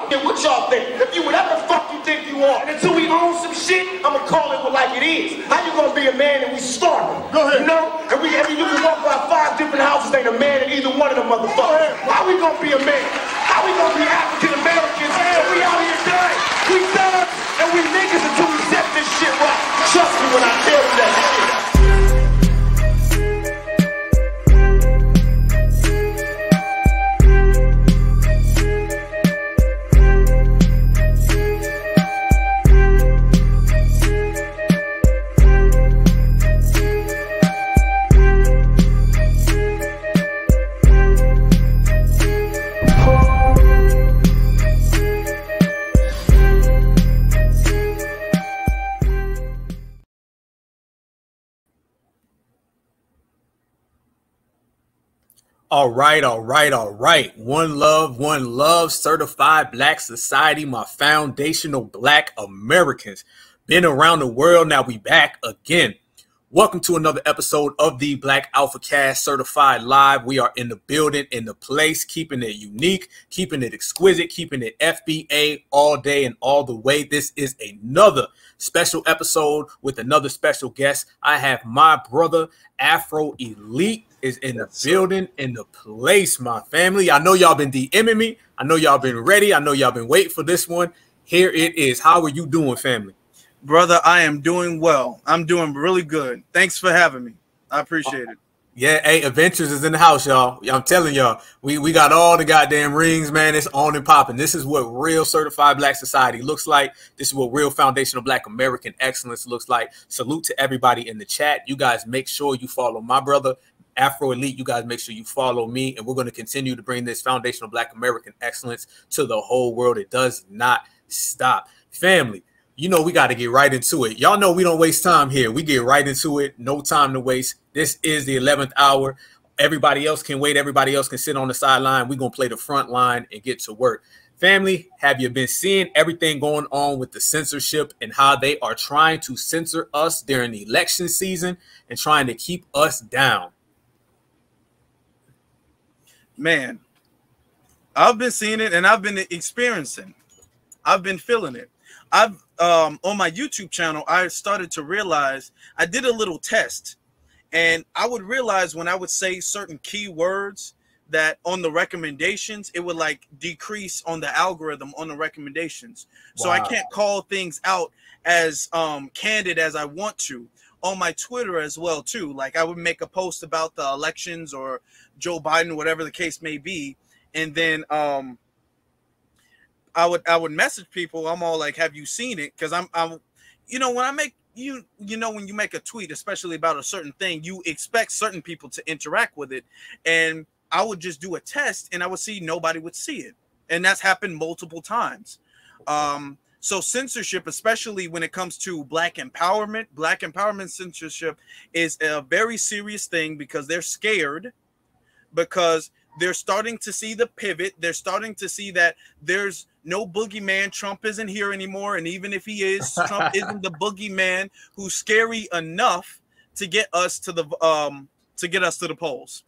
And what y'all think? If you whatever the fuck you think you are, and until we own some shit, I'ma call it like it is. How you gonna be a man and we starving? Go ahead. You know? And you can walk by 5 different houses, ain't a man in either one of them motherfuckers. How we gonna be a man? How we gonna be African Americans? And we out here done. We done, and we niggas until we set this shit right. Trust me when I tell you that. All right. One love, certified Black society, my foundational Black Americans. Been around the world, now we back again. Welcome to another episode of the Black Alpha Cast Certified Live. We are in the building, in the place, keeping it unique, keeping it exquisite, keeping it FBA all day and all the way. This is another special episode with another special guest. I have my brother, Afro Elite, is in the building, in the place, my family. I know y'all been DMing me. I know y'all been ready. I know y'all been waiting for this one. Here it is. How are you doing, family? Brother, I am doing well. I'm doing really good. Thanks for having me. I appreciate it. Yeah, hey, Adventures is in the house, y'all. I'm telling y'all, we got all the goddamn rings, man. It's on and popping. This is what real certified Black society looks like. This is what real foundational Black American excellence looks like. Salute to everybody in the chat. You guys make sure you follow my brother, Afro Elite. You guys make sure you follow me, and we're going to continue to bring this foundational Black American excellence to the whole world. It does not stop. Family, you know we got to get right into it. Y'all know we don't waste time here. We get right into it. No time to waste. This is the 11th hour. Everybody else can wait. Everybody else can sit on the sideline. We're going to play the front line and get to work. Family, have you been seeing everything going on with the censorship and how they are trying to censor us during the election season and trying to keep us down? Man, I've been seeing it and I've been experiencing. I've been feeling it. I've on my YouTube channel, I started to realize I did a little test, and I would realize when I would say certain keywords that on the recommendations, it would like decrease on the algorithm on the recommendations. Wow. So I can't call things out as candid as I want to. On my Twitter as well too. Like I would make a post about the elections or Joe Biden, whatever the case may be, and then I would message people. I'm all like, have you seen it? Because I'm you know, when I make you know, when you make a tweet, especially about a certain thing, you expect certain people to interact with it. And I would just do a test and I would see nobody would see it. And that's happened multiple times. So censorship, especially when it comes to Black empowerment censorship is a very serious thing because they're scared, because they're starting to see the pivot. They're starting to see that there's no boogeyman. Trump isn't here anymore. And even if he is, Trump isn't the boogeyman who's scary enough to get us to the polls.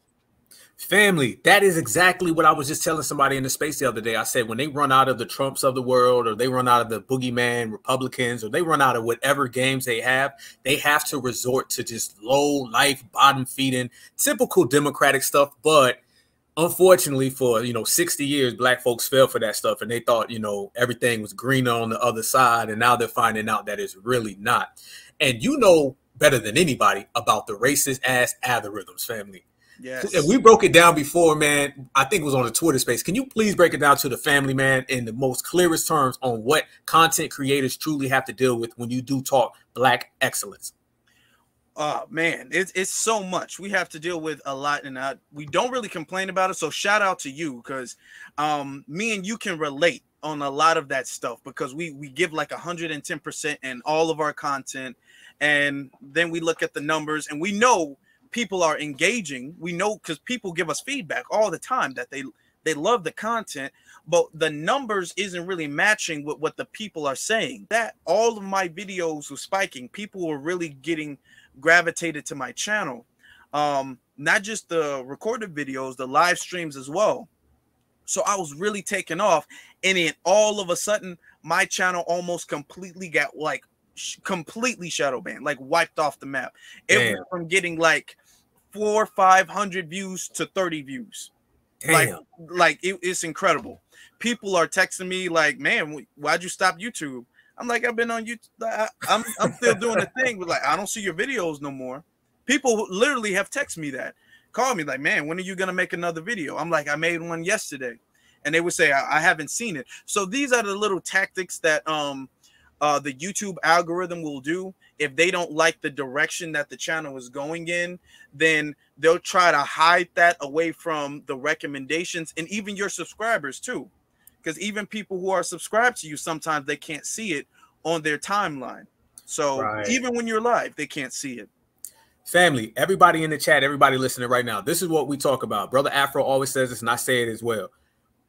Family, that is exactly what I was just telling somebody in the space the other day. I said, when they run out of the Trumps of the world, or they run out of the boogeyman Republicans, or they run out of whatever games they have to resort to just low life, bottom feeding, typical Democratic stuff. But unfortunately for, 60 years, Black folks fell for that stuff. And they thought, everything was greener on the other side. And now they're finding out that it's really not. And you know better than anybody about the racist ass algorithms, family. Yes. And we broke it down before, man. I think it was on the Twitter space. Can you please break it down to the family, man, in the most clearest terms on what content creators truly have to deal with when you do talk Black excellence? Man, it's so much. We have to deal with a lot, and we don't really complain about it. So shout out to you, because me and you can relate on a lot of that stuff, because we give like 110% in all of our content. And then we look at the numbers and we know people are engaging. We know because people give us feedback all the time that they love the content, but the numbers isn't really matching with what the people are saying. That all of my videos were spiking. People were really getting gravitated to my channel. Not just the recorded videos, the live streams as well. So I was really taken off, and then all of a sudden my channel almost completely got like completely shadow banned, like wiped off the map. It went from getting like 400 or 500 views to 30 views. Damn. Like it's incredible. People are texting me like, man, why'd you stop YouTube? I'm like, I've been on YouTube. I'm still doing the thing, but like, I don't see your videos no more. People literally have texted me that, call me like, man, when are you gonna make another video? I'm like, I made one yesterday, and they would say I haven't seen it. So these are the little tactics that the YouTube algorithm will do. If they don't like the direction that the channel is going in, then they'll try to hide that away from the recommendations and even your subscribers too. Because even people who are subscribed to you, sometimes they can't see it on their timeline. So even when you're live, they can't see it. Family, everybody in the chat, everybody listening right now, this is what we talk about. Brother Afro always says this, and I say it as well.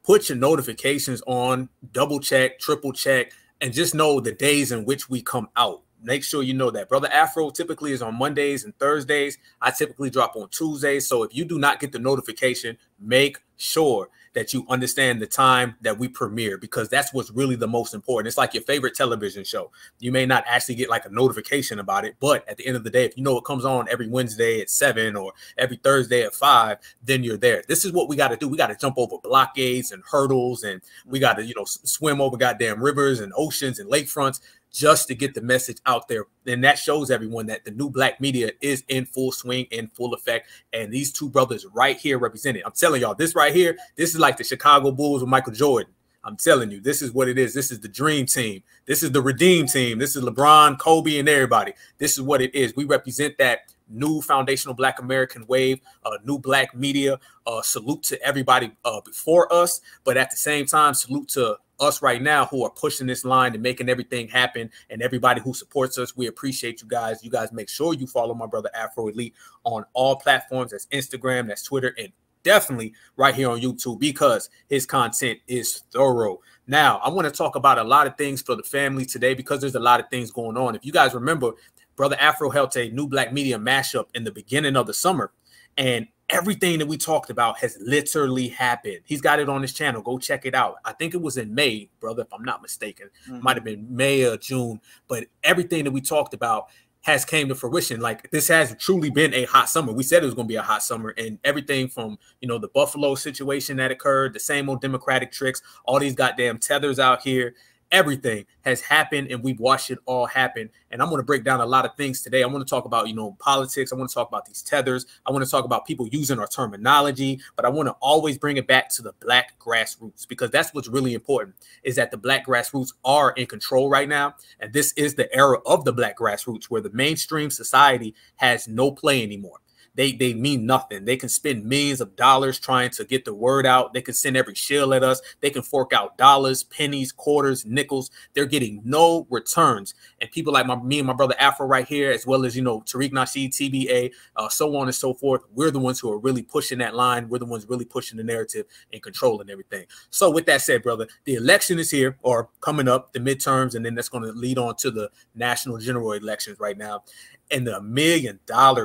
Put your notifications on, double check, triple check, and just know the days in which we come out. Make sure you know that. Brother Afro typically is on Mondays and Thursdays. I typically drop on Tuesdays. So if you do not get the notification, make sure that you understand the time that we premiere, because that's what's really the most important. It's like your favorite television show. You may not actually get like a notification about it, but at the end of the day, if you know it comes on every Wednesday at 7 or every Thursday at 5, then you're there. This is what we got to do. We got to jump over blockades and hurdles, and we got to, you know, swim over goddamn rivers and oceans and lakefronts just to get the message out there. And that shows everyone that the new black media is in full swing, in full effect. And these two brothers right here represent it. I'm telling y'all, this right here, this is like the Chicago Bulls with Michael Jordan. I'm telling you, this is what it is. This is the dream team. This is the redeem team. This is LeBron, Kobe, and everybody. This is what it is. We represent that new foundational black American wave, new black media. Salute to everybody before us, but at the same time, salute to us right now who are pushing this line and making everything happen, and everybody who supports us. We appreciate you guys. You guys make sure you follow my brother Afro Elite on all platforms. That's Instagram, that's Twitter, and definitely right here on YouTube, because his content is thorough. Now, I want to talk about a lot of things for the family today, because there's a lot of things going on. If you guys remember, Brother Afro held a new black media mashup in the beginning of the summer, and everything that we talked about has literally happened. He's got it on his channel. Go check it out. I think it was in May, brother, if I'm not mistaken. Might have been May or June, but everything that we talked about has came to fruition. Like, this has truly been a hot summer. We said it was going to be a hot summer, and everything from, you know, the Buffalo situation that occurred, the same old Democratic tricks, all these goddamn tethers out here, everything has happened, and we've watched it all happen. And I'm going to break down a lot of things today. I want to talk about, you know, politics. I want to talk about these tethers. I want to talk about people using our terminology, but I want to always bring it back to the black grassroots, because that's what's really important, is that the black grassroots are in control right now. And this is the era of the black grassroots, where the mainstream society has no play anymore. They mean nothing. They can spend millions of dollars trying to get the word out. They can send every shill at us. They can fork out dollars, pennies, quarters, nickels. They're getting no returns. And people like me and my brother Afro right here, as well as, you know, Tariq Nasheed, TBA, so on and so forth. We're the ones who are really pushing that line. We're the ones really pushing the narrative and controlling everything. So with that said, brother, the election is here, or coming up, the midterms, and then that's going to lead on to the national general elections right now. And the $1 million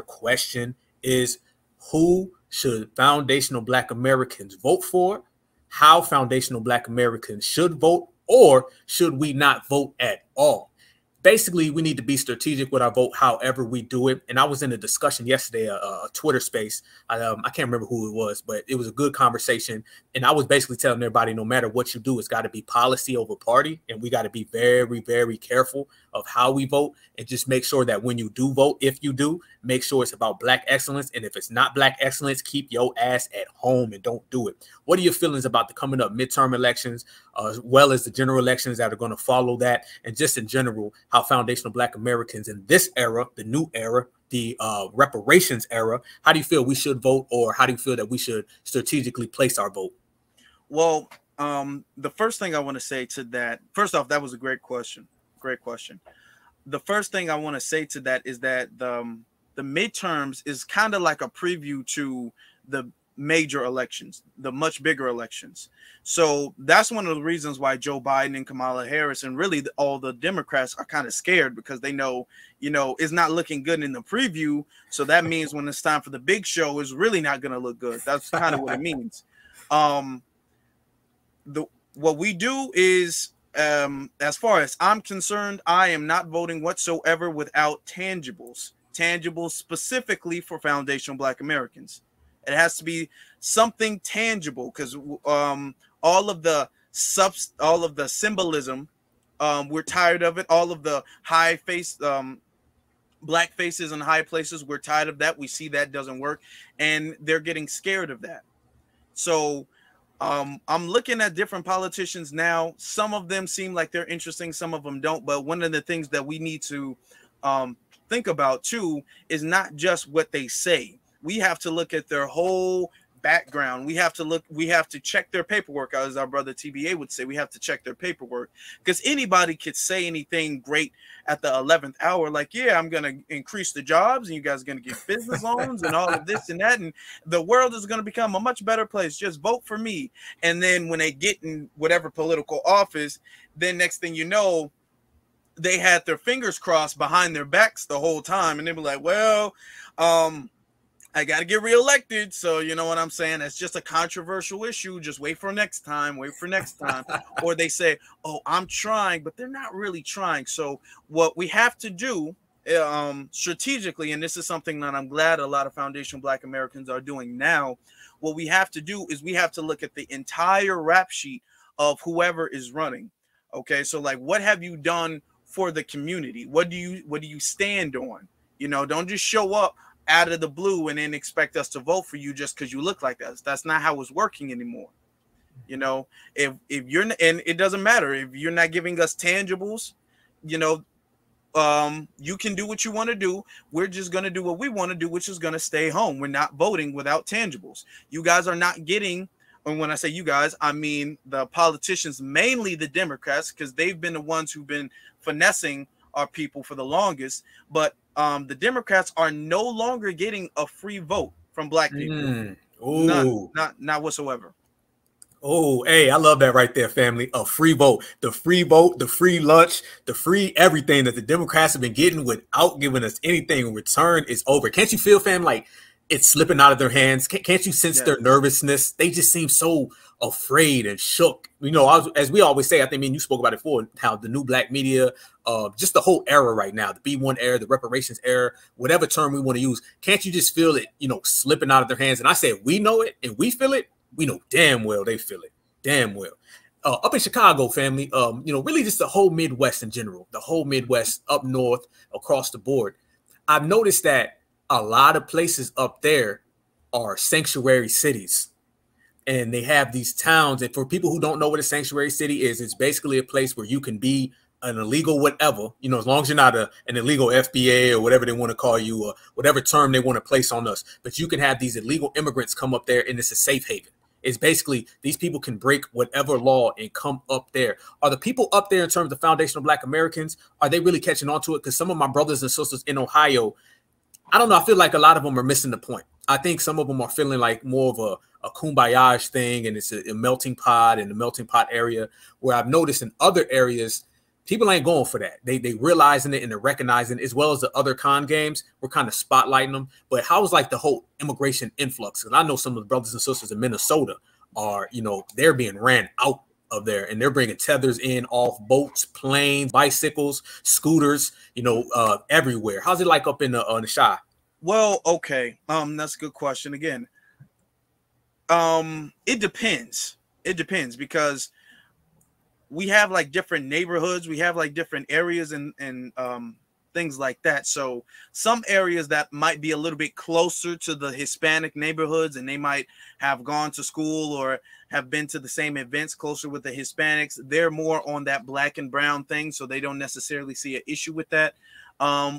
question is, who should foundational black Americans vote for? How foundational black Americans should vote, or should we not vote at all? Basically, we need to be strategic with our vote, however we do it. And I was in a discussion yesterday, a Twitter space. I can't remember who it was, but it was a good conversation. And I was basically telling everybody, no matter what you do, it's got to be policy over party. And we got to be very, very careful of how we vote, and just make sure that when you do vote, if you do, make sure it's about black excellence. And if it's not black excellence, keep your ass at home and don't do it. What are your feelings about the coming up midterm elections, as well as the general elections that are going to follow that, and just in general, how foundational black Americans in this era, the new era, the reparations era, how do you feel we should vote, or how do you feel that we should strategically place our vote? Well, the first thing I want to say to that, first off, that was a great question. Great question. The first thing I want to say to that is that the midterms is kind of like a preview to the major elections, the much bigger elections. So that's one of the reasons why Joe Biden and Kamala Harris, and really all the Democrats, are kind of scared, because they know, you know, it's not looking good in the preview. So that means when it's time for the big show, it's really not going to look good. That's kind of what it means. what we do is, as far as I'm concerned, I am not voting whatsoever without tangibles specifically for foundational Black Americans. It has to be something tangible, because all of the symbolism, we're tired of it. All of the high face Black faces in high places, we're tired of that. We see that doesn't work, and they're getting scared of that. So I'm looking at different politicians now. Some of them seem like they're interesting, some of them don't. But one of the things that we need to think about too is not just what they say. We have to look at their whole background. We have to check their paperwork, as our brother TBA would say. We have to check their paperwork, because anybody could say anything great at the 11th hour, like, yeah, I'm going to increase the jobs and you guys are going to get business loans and all of this and that, and the world is going to become a much better place. Just vote for me. And then when they get in whatever political office, then next thing you know, they had their fingers crossed behind their backs the whole time, and they were like, well, I got to get reelected. So, you know what I'm saying? It's just a controversial issue. Just wait for next time. Wait for next time. Or they say, oh, I'm trying, but they're not really trying. So what we have to do strategically, and this is something that I'm glad a lot of foundational Black Americans are doing now, what we have to do is we have to look at the entire rap sheet of whoever is running. Okay, so like, what have you done for the community? What do you stand on? You know, don't just show up out of the blue and then expect us to vote for you just because you look like us. That's not how it's working anymore. You know, if you're, and it doesn't matter if you're not giving us tangibles, you know, you can do what you want to do. We're just going to do what we want to do, which is going to stay home. We're not voting without tangibles. You guys are not getting, and when I say you guys, I mean the politicians, mainly the Democrats, because they've been the ones who've been finessing our people for the longest. But the Democrats are no longer getting a free vote from Black people. Not whatsoever. Oh, hey, I love that right there, family. A free vote, the free lunch, the free everything that the Democrats have been getting without giving us anything in return is over. Can't you feel, fam, like it's slipping out of their hands? Can't you sense their nervousness? They just seem so afraid and shook. You know, as we always say, I think, you spoke about it before, how the new Black media, just the whole era right now, the B1 era, the reparations era, whatever term we want to use, can't you just feel it, you know, slipping out of their hands? And I said, we know it and we feel it. We know damn well they feel it. Damn well. Up in Chicago, family, you know, really just the whole Midwest in general, the whole Midwest, up north, across the board. I've noticed that a lot of places up there are sanctuary cities. And they have these towns. And for people who don't know what a sanctuary city is, it's basically a place where you can be an illegal whatever, you know, as long as you're not an illegal FBA or whatever they want to call you, or whatever term they want to place on us. But you can have these illegal immigrants come up there, and it's a safe haven. It's basically these people can break whatever law and come up there. Are the people up there, in terms of foundational Black Americans, are they really catching on to it? Because some of my brothers and sisters in Ohio, I don't know, I feel like a lot of them are missing the point. I think some of them are feeling like more of a kumbaya thing, and it's a melting pot in the melting pot area, where I've noticed in other areas, people ain't going for that. They realizing it and they're recognizing it, as well as the other con games. We're kind of spotlighting them. But how's like the whole immigration influx? Because I know some of the brothers and sisters in Minnesota are, you know, they're being ran out of there, and they're bringing tethers in off boats, planes, bicycles, scooters, you know, everywhere. How's it like up in the Chi? Well, okay, that's a good question. Again, it depends. It depends, because we have like different neighborhoods, we have like different areas and things like that. So some areas that might be a little bit closer to the Hispanic neighborhoods, and they might have gone to school or have been to the same events closer with the Hispanics, they're more on that Black and brown thing, so they don't necessarily see an issue with that.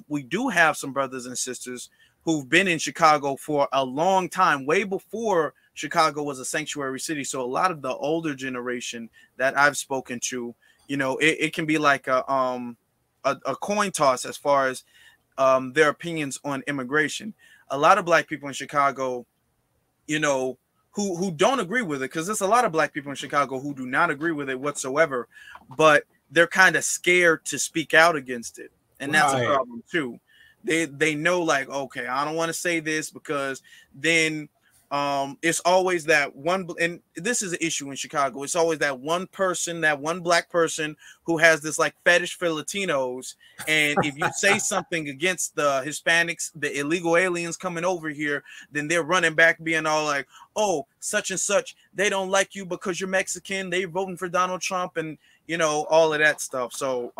We do have some brothers and sisters who've been in Chicago for a long time, way before Chicago was a sanctuary city. So a lot of the older generation that I've spoken to, you know, it can be like a coin toss as far as their opinions on immigration. A lot of Black people in Chicago, you know, who don't agree with it, because there's a lot of Black people in Chicago who do not agree with it whatsoever, but they're kind of scared to speak out against it. And that's a problem too. They know, like, okay, I don't want to say this, because then It's always that one, and this is an issue in Chicago. It's always that one person, that one black person who has this like fetish for Latinos. And if you say something against the Hispanics, the illegal aliens coming over here, then they're running back being all like, oh, such and such, they don't like you because you're Mexican. They're voting for Donald Trump and, you know, all of that stuff. So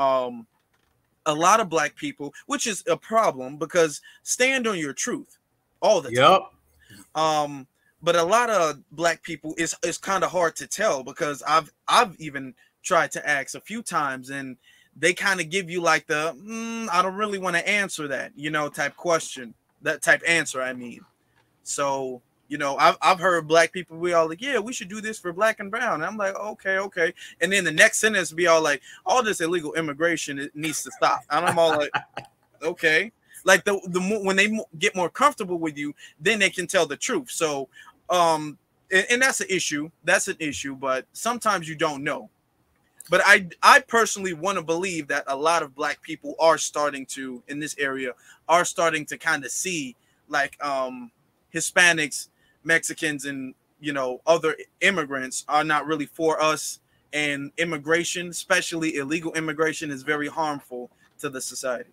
a lot of black people, which is a problem because stand on your truth all the time. But a lot of black people it's kind of hard to tell because I've even tried to ask a few times and they kind of give you like the I don't really want to answer that, you know, type question, that type answer. I mean, so you know, I've heard black people be all like, yeah, we should do this for black and brown. And I'm like, okay, and then the next sentence be all like, all this illegal immigration, it needs to stop. And I'm all like, okay. Like when they get more comfortable with you, then they can tell the truth. So, and that's an issue. That's an issue. But sometimes you don't know. But I personally want to believe that a lot of black people are starting to, in this area, are starting to kind of see like Hispanics, Mexicans, and you know other immigrants are not really for us. And immigration, especially illegal immigration, is very harmful to the society.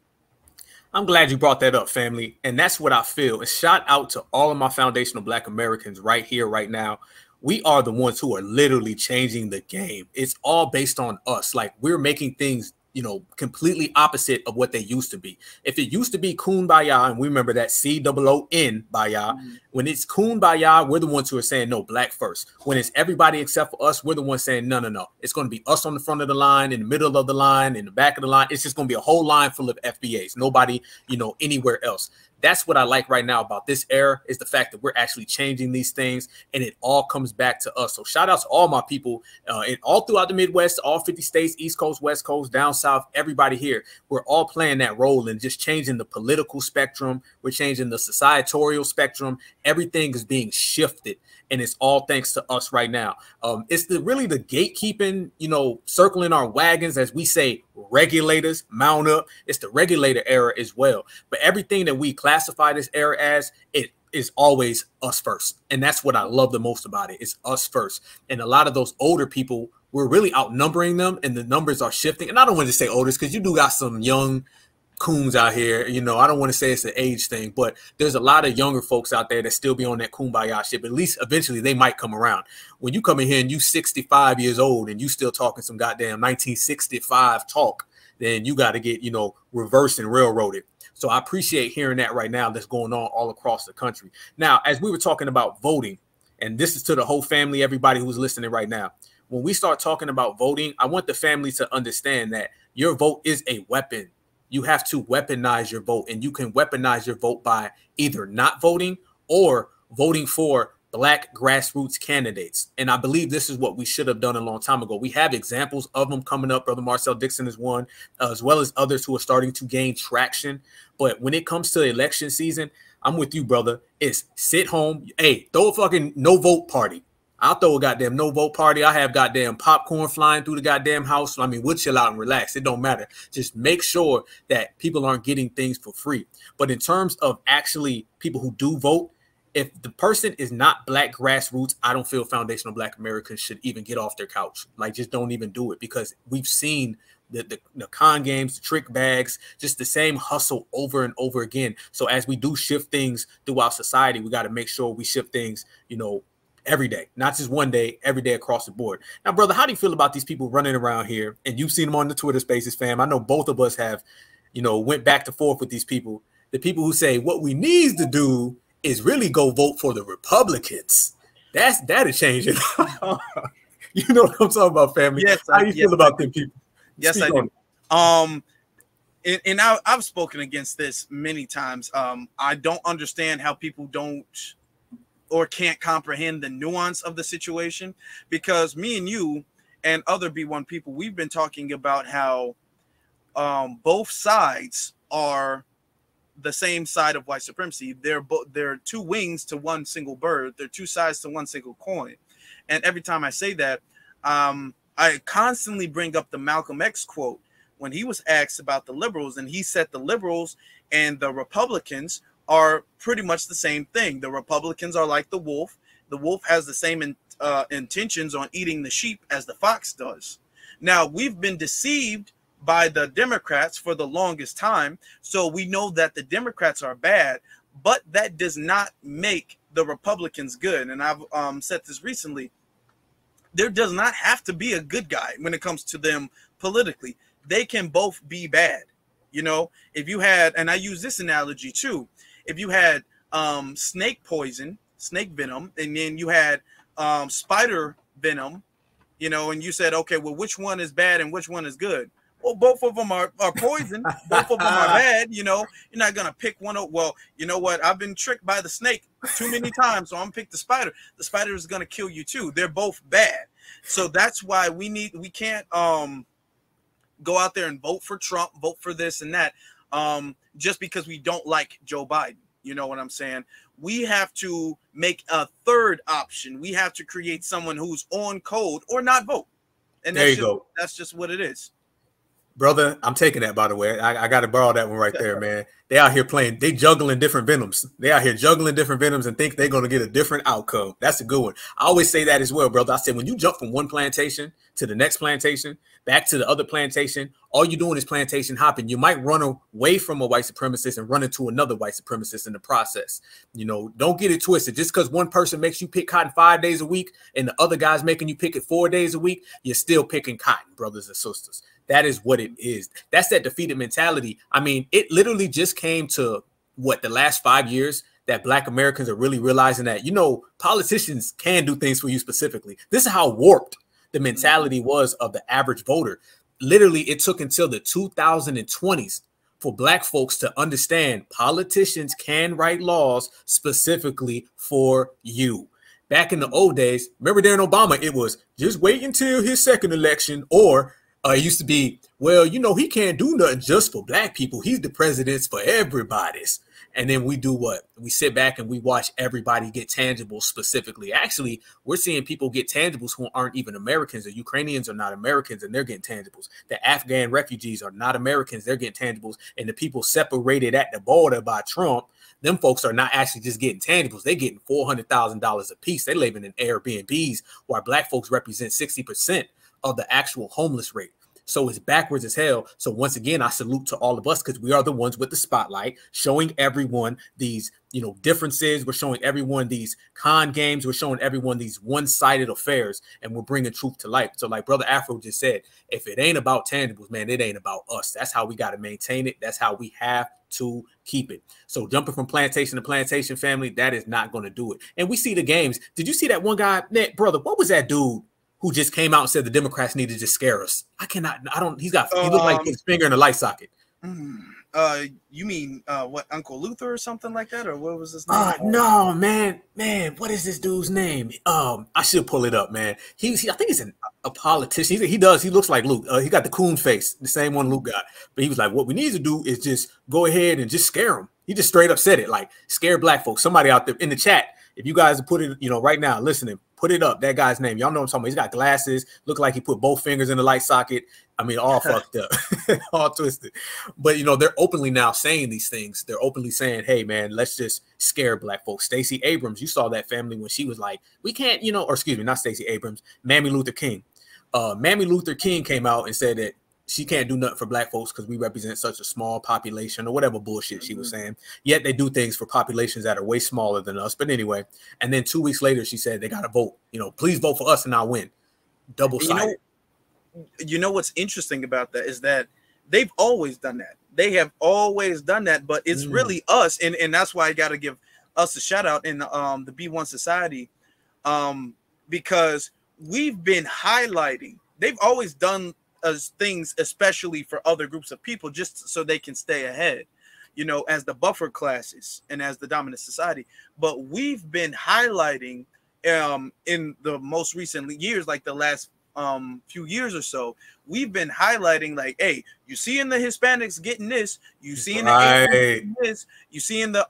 I'm glad you brought that up, family. And that's what I feel. And shout out to all of my foundational black Americans right here, right now. We are the ones who are literally changing the game. It's all based on us. Like we're making things, you know, completely opposite of what they used to be. If it used to be kumbaya, and we remember that COON baya, when it's kumbaya, we're the ones who are saying, no, black first. When it's everybody except for us, we're the ones saying, no. It's going to be us on the front of the line, in the middle of the line, in the back of the line. It's just going to be a whole line full of FBAs. Nobody, you know, anywhere else. That's what I like right now about this era is the fact that we're actually changing these things and it all comes back to us. So shout out to all my people and all throughout the Midwest, all 50 states, East Coast, West Coast, down South, everybody here. We're all playing that role in just changing the political spectrum. We're changing the societal spectrum. Everything is being shifted and it's all thanks to us right now. It's really the gatekeeping, you know, circling our wagons, as we say, regulators mount up. It's the regulator era as well. But everything that we classify this era as, it is always us first. And that's what I love the most about it. It's us first. And a lot of those older people, we're really outnumbering them and the numbers are shifting. And I don't want to say older because you do got some young coons out here, you know. I don't want to say it's an age thing, but there's a lot of younger folks out there that still be on that kumbaya shit. But at least eventually they might come around. When you come in here and you 65 years old and you still talking some goddamn 1965 talk, then you got to get, you know, reversed and railroaded. So I appreciate hearing that right now that's going on all across the country. Now, as we were talking about voting, and this is to the whole family, everybody who's listening right now, when we start talking about voting, I want the family to understand that your vote is a weapon. You have to weaponize your vote, and you can weaponize your vote by either not voting or voting for black grassroots candidates. And I believe this is what we should have done a long time ago. We have examples of them coming up. Brother Marcel Dixon is one, as well as others who are starting to gain traction. But when it comes to election season, I'm with you, brother. It's sit home. Hey, throw a fucking no vote party. I'll throw a goddamn no vote party. I have goddamn popcorn flying through the goddamn house. I mean, we'll chill out and relax. It don't matter. Just make sure that people aren't getting things for free. But in terms of actually people who do vote, if the person is not black grassroots, I don't feel foundational black Americans should even get off their couch. Like, just don't even do it, because we've seen the con games, the trick bags, just the same hustle over and over again. So as we do shift things throughout society, we got to make sure we shift things, you know, every day, not just one day, every day across the board. Now, brother, how do you feel about these people running around here? And you've seen them on the Twitter Spaces, fam. I know both of us have, you know, went back and forth with these people. The people who say what we need to do is really go vote for the Republicans. That is changing. You know what I'm talking about, family? Yes, how do you feel about them people? Yes, I do. And I've spoken against this many times. I don't understand how people don't or can't comprehend the nuance of the situation, because me and you and other B1 people, we've been talking about how both sides are the same side of white supremacy. They're two wings to one single bird. They're two sides to one single coin. And every time I say that, I constantly bring up the Malcolm X quote when he was asked about the liberals, and he said the liberals and the Republicans are pretty much the same thing. The Republicans are like the wolf. The wolf has the same intentions on eating the sheep as the fox does. Now, we've been deceived by the Democrats for the longest time, so we know that the Democrats are bad, but that does not make the Republicans good. And I've said this recently. There does not have to be a good guy when it comes to them politically. They can both be bad. You know, if you had, and I use this analogy too, if you had snake poison, snake venom, and then you had spider venom, you know, and you said, okay, well, which one is bad and which one is good? Well, both of them are poison. Both of them are bad. You know, you're not going to pick one up. Well, you know what? I've been tricked by the snake too many times, so I'm going to pick the spider. The spider is going to kill you too. They're both bad. So that's why we can't go out there and vote for Trump, vote for this and that, just because we don't like Joe Biden. You know what I'm saying? We have to make a third option. We have to create someone who's on code or not vote. And there you go. That's just what it is. Brother, I'm taking that, by the way. I got to borrow that one right there, man. They out here playing. They juggling different venoms. They out here juggling different venoms and think they're going to get a different outcome. That's a good one. I always say that as well, brother. I said, when you jump from one plantation to the next plantation, back to the other plantation, all you're doing is plantation hopping. You might run away from a white supremacist and run into another white supremacist in the process. You know, don't get it twisted. Just because one person makes you pick cotton 5 days a week and the other guy's making you pick it 4 days a week, you're still picking cotton, brothers and sisters. That is what it is. That's that defeated mentality. I mean, it literally just came to what, the last 5 years that Black Americans are really realizing that, you know, politicians can do things for you specifically. This is how warped the mentality was of the average voter. Literally, it took until the 2020s for Black folks to understand politicians can write laws specifically for you. Back in the old days, remember during Obama, it was just wait until his second election, or it used to be, well, you know, he can't do nothing just for Black people. He's the president for everybody's. And then we do what? We sit back and we watch everybody get tangibles specifically. Actually, we're seeing people get tangibles who aren't even Americans. The Ukrainians are not Americans and they're getting tangibles. The Afghan refugees are not Americans. They're getting tangibles. And the people separated at the border by Trump, them folks are not actually just getting tangibles. They're getting $400,000 a piece. They're living in Airbnbs, while Black folks represent 60% of the actual homeless rate. So it's backwards as hell. So once again, I salute to all of us, because we are the ones with the spotlight, showing everyone these, you know, differences. We're showing everyone these con games. We're showing everyone these one-sided affairs, and we're bringing truth to light. So like Brother Afro just said, if it ain't about tangibles, man, it ain't about us. That's how we got to maintain it. That's how we have to keep it. So jumping from plantation to plantation, family, that is not going to do it. And we see the games. Did you see that one guy, brother? What was that dude who just came out and said the Democrats need to just scare us? He looked like his finger in a light socket. You mean what, Uncle Luther or something like that? Or what was his name? No, man, what is this dude's name? I should pull it up, man. I think he's a politician. He looks like Luke. He got the coon face, the same one Luke got. But he was like, what we need to do is just go ahead and just scare them. He just straight up said it, like, scare Black folks. Somebody out there in the chat, if you guys put it, you know, right now, listening, put it up. That guy's name. Y'all know what I'm talking about. He's got glasses. Look like he put both fingers in the light socket. I mean, all fucked up, all twisted. But, you know, they're openly now saying these things. They're openly saying, hey, man, let's just scare Black folks. Stacey Abrams, you saw that family when she was like, we can't, you know, or excuse me, not Stacey Abrams, Mammy Luther King. Mammy Luther King came out and said that she can't do nothing for Black folks because we represent such a small population, or whatever bullshit she was saying. Yet they do things for populations that are way smaller than us. But anyway, and then 2 weeks later, she said they got to vote. You know, please vote for us and I'll win. Double-sided. You know what's interesting about that is that they've always done that. They have always done that, but it's really us. And that's why I got to give us a shout out in the B1 Society, because we've been highlighting. They've always done things, especially for other groups of people, just so they can stay ahead, you know, as the buffer classes and as the dominant society. But we've been highlighting in the most recent years, like the last few years or so, we've been highlighting, like, hey, you see in the Hispanics getting this, you see in the Asians getting this, you see in the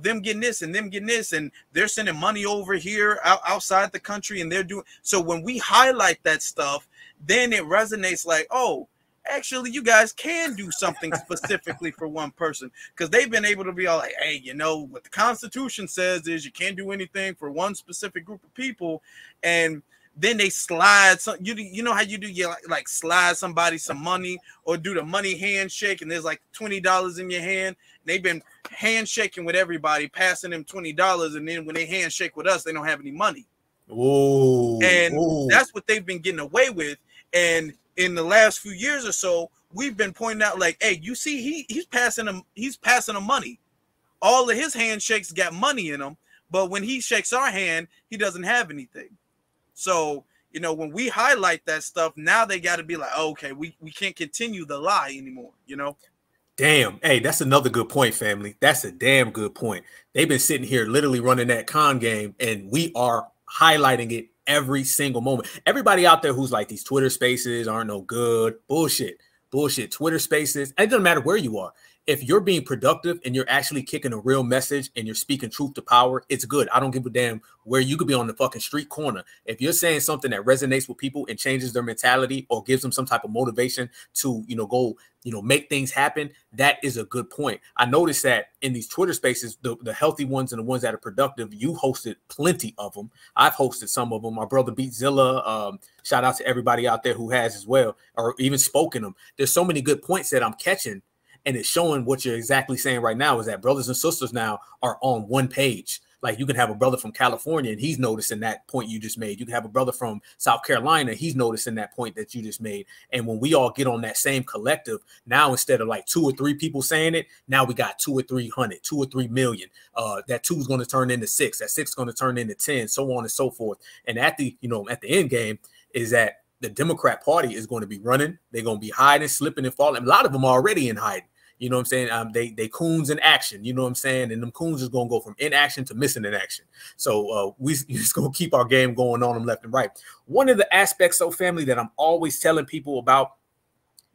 them getting this and them getting this, and they're sending money over here outside the country, and they're doing so. When we highlight that stuff, then it resonates like, oh, actually, you guys can do something specifically for one person, because they've been able to be all like, hey, you know, what the Constitution says is you can't do anything for one specific group of people. And then they slide some, you know how you do, you like slide somebody some money or do the money handshake, and there's like $20 in your hand. And they've been handshaking with everybody, passing them $20, and then when they handshake with us, they don't have any money. Whoa. And that's what they've been getting away with. And in the last few years or so, we've been pointing out like, hey, you see, he's passing them money. All of his handshakes got money in them, but when he shakes our hand, he doesn't have anything. So, you know, when we highlight that stuff, now they got to be like, oh, okay, we can't continue the lie anymore, you know? Damn. Hey, that's another good point, family. That's a damn good point. They've been sitting here literally running that con game, and we are highlighting it every single moment. Everybody out there who's like, these Twitter spaces aren't no good. Bullshit. Twitter spaces. It doesn't matter where you are. If you're being productive and you're actually kicking a real message and you're speaking truth to power, it's good. I don't give a damn where you could be on the fucking street corner. If you're saying something that resonates with people and changes their mentality or gives them some type of motivation to, you know, go, you know, make things happen, that is a good point. I noticed that in these Twitter spaces, the healthy ones and the ones that are productive, you hosted plenty of them. I've hosted some of them. My brother Beatzilla, shout out to everybody out there who has as well, or even spoken them. There's so many good points that I'm catching. And it's showing what you're exactly saying right now is that brothers and sisters now are on one page. Like you can have a brother from California and he's noticing that point you just made. You can have a brother from South Carolina. He's noticing that point that you just made. And when we all get on that same collective, now instead of like 2 or 3 people saying it, now we got 2 or 300, 2 or 3 million. That 2 is going to turn into 6. That 6 is going to turn into 10, so on and so forth. And at the, you know, at the end game is that the Democrat Party is going to be running. They're going to be hiding, slipping and falling. A lot of them are already in hiding. You know what I'm saying? They coons in action, you know what I'm saying? And them coons is going to go from inaction to missing in action. So we just going to keep our game going on them left and right. One of the aspects of family that I'm always telling people about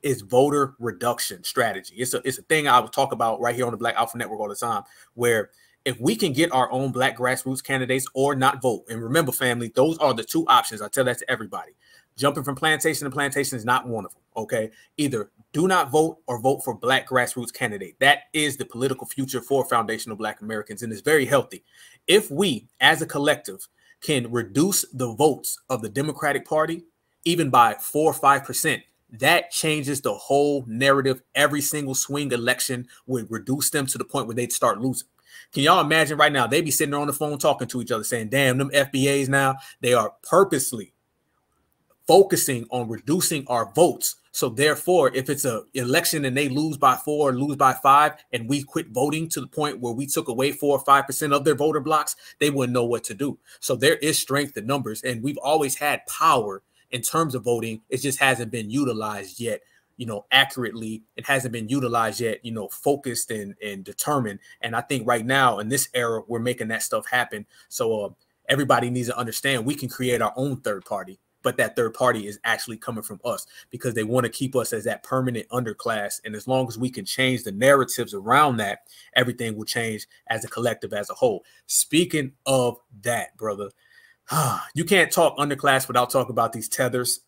is voter reduction strategy. It's a thing I would talk about right here on the Black Alpha Network all the time, where if we can get our own black grassroots candidates or not vote, and remember, family, those are the 2 options. I tell that to everybody. Jumping from plantation to plantation is not one of them, okay? Either do not vote or vote for black grassroots candidate. That is the political future for foundational Black Americans, and it's very healthy. If we, as a collective, can reduce the votes of the Democratic Party, even by 4 or 5%, that changes the whole narrative. Every single swing election would reduce them to the point where they'd start losing. Can y'all imagine right now, they be sitting there on the phone talking to each other saying, damn, them FBAs now, they are purposely focusing on reducing our votes. So therefore, if it's an election and they lose by 4 or lose by 5, and we quit voting to the point where we took away 4 or 5% of their voter blocks, they wouldn't know what to do. So there is strength in numbers, and we've always had power in terms of voting. It just hasn't been utilized yet, you know, accurately. It hasn't been utilized yet, you know, focused and determined. And I think right now in this era, we're making that stuff happen. So everybody needs to understand we can create our own third party, but that third party is actually coming from us because they want to keep us as that permanent underclass. And as long as we can change the narratives around that, everything will change as a collective, as a whole. Speaking of that, brother, you can't talk underclass without talking about these tethers.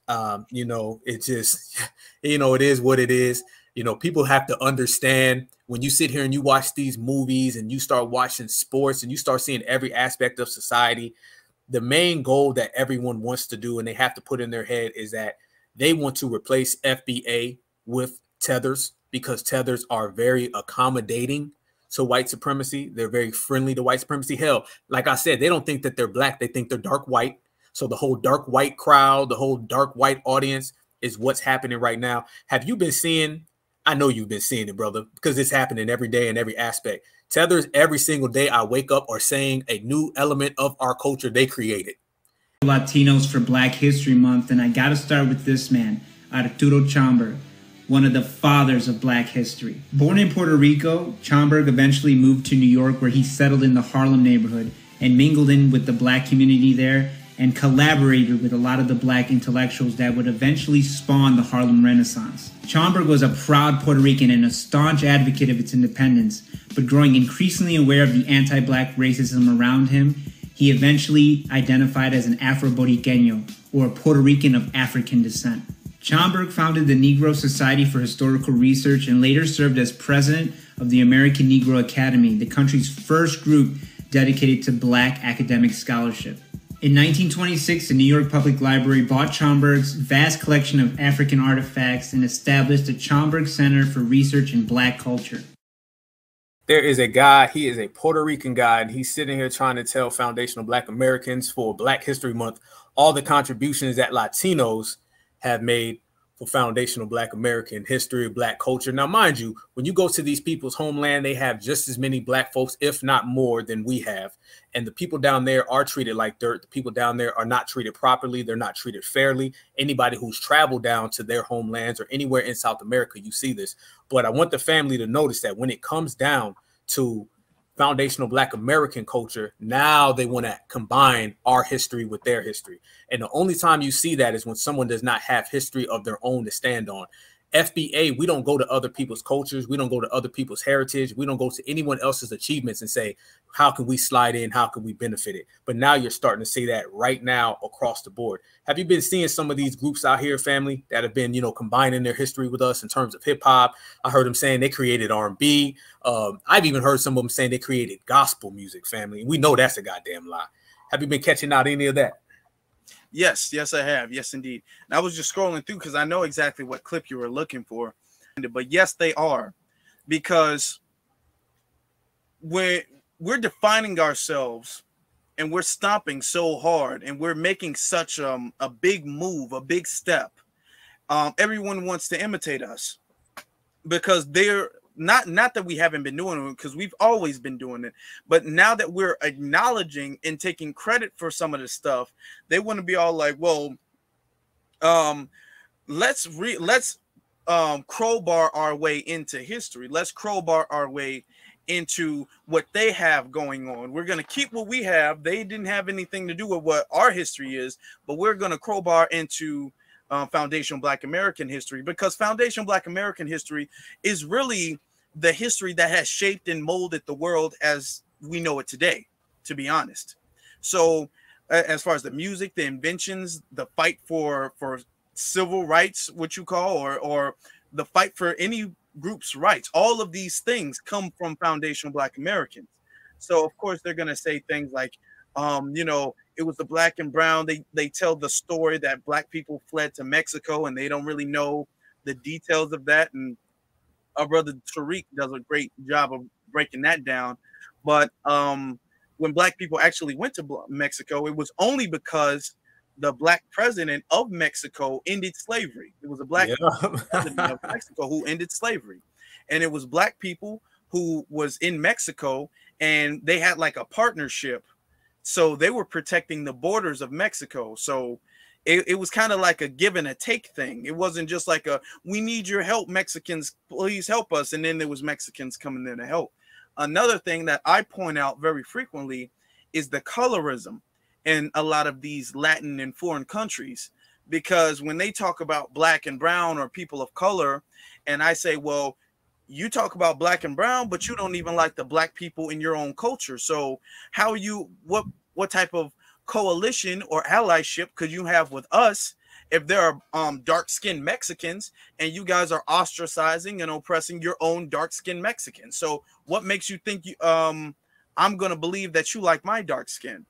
You know, it just, you know, it is what it is. You know, people have to understand when you sit here and you watch these movies and you start watching sports and you start seeing every aspect of society, the main goal that everyone wants to do and they have to put in their head is that they want to replace FBA with tethers because tethers are very accommodating to white supremacy. They're very friendly to white supremacy. Hell, like I said, they don't think that they're black. They think they're dark white. So the whole dark white crowd, the whole dark white audience is what's happening right now. Have you been seeing? I know you've been seeing it, brother, because it's happening every day in every aspect. Tethers, every single day I wake up, are saying a new element of our culture they created. Latinos for Black History Month, and I got to start with this man, Arturo Chomberg, one of the fathers of Black history. Born in Puerto Rico, Chomberg eventually moved to New York, where he settled in the Harlem neighborhood and mingled in with the Black community there and collaborated with a lot of the Black intellectuals that would eventually spawn the Harlem Renaissance. Chomberg was a proud Puerto Rican and a staunch advocate of its independence, but growing increasingly aware of the anti-Black racism around him, he eventually identified as an Afro-Boricqueño, or a Puerto Rican of African descent. Schomburg founded the Negro Society for Historical Research and later served as president of the American Negro Academy, the country's first group dedicated to Black academic scholarship. In 1926, the New York Public Library bought Schomburg's vast collection of African artifacts and established the Schomburg Center for Research in Black Culture. There is a guy, he is a Puerto Rican guy, and he's sitting here trying to tell foundational Black Americans for Black History Month all the contributions that Latinos have made for foundational Black American history, Black culture. Now, mind you, when you go to these people's homeland, they have just as many Black folks, if not more, than we have. And the people down there are treated like dirt. The people down there are not treated properly. They're not treated fairly. Anybody who's traveled down to their homelands or anywhere in South America, you see this. But I want the family to notice that when it comes down to foundational Black American culture, now they want to combine our history with their history. And the only time you see that is when someone does not have history of their own to stand on. FBA, we don't go to other people's cultures. We don't go to other people's heritage. We don't go to anyone else's achievements and say, how can we slide in? How can we benefit it? But now you're starting to see that right now across the board. Have you been seeing some of these groups out here, family, that have been, combining their history with us in terms of hip hop? I heard them saying they created R&B. I've even heard some of them saying they created gospel music, family. We know that's a goddamn lie. Have you been catching out any of that? Yes, I have. Yes, indeed. And I was just scrolling through because I know exactly what clip you were looking for. But yes, they are. Because we're defining ourselves and we're stomping so hard and we're making such a big move, a big step. Everyone wants to imitate us because they're not that we haven't been doing it, because we've always been doing it, but now that we're acknowledging and taking credit for some of this stuff, they want to be all like, well, let's crowbar our way into history. Let's crowbar our way into what they have going on. We're going to keep what we have. They didn't have anything to do with what our history is, but we're going to crowbar into foundational Black American history, because foundational Black American history is really the history that has shaped and molded the world as we know it today, to be honest. So as far as the music, the inventions, the fight for civil rights, what you call, or the fight for any group's rights, all of these things come from foundational Black Americans. So of course they're going to say things like, it was the Black and brown. They tell the story that Black people fled to Mexico, and they don't really know the details of that. And our brother Tariq does a great job of breaking that down. But when Black people actually went to Mexico, it was only because the Black president of Mexico ended slavery. It was a Black president of Mexico who ended slavery. And it was Black people who was in Mexico, and they had like a partnership. So they were protecting the borders of Mexico. So it was kind of like a give and a take thing. It wasn't just like we need your help, Mexicans, please help us. And then there was Mexicans coming there to help. Another thing that I point out very frequently is the colorism in a lot of these Latin and foreign countries, because when they talk about Black and brown or people of color, and I say, well, you talk about Black and brown, but you don't even like the Black people in your own culture. So how what type of coalition or allyship could you have with us if there are dark-skinned Mexicans and you guys are ostracizing and oppressing your own dark-skinned Mexicans? So what makes you think I'm going to believe that you like my dark skin?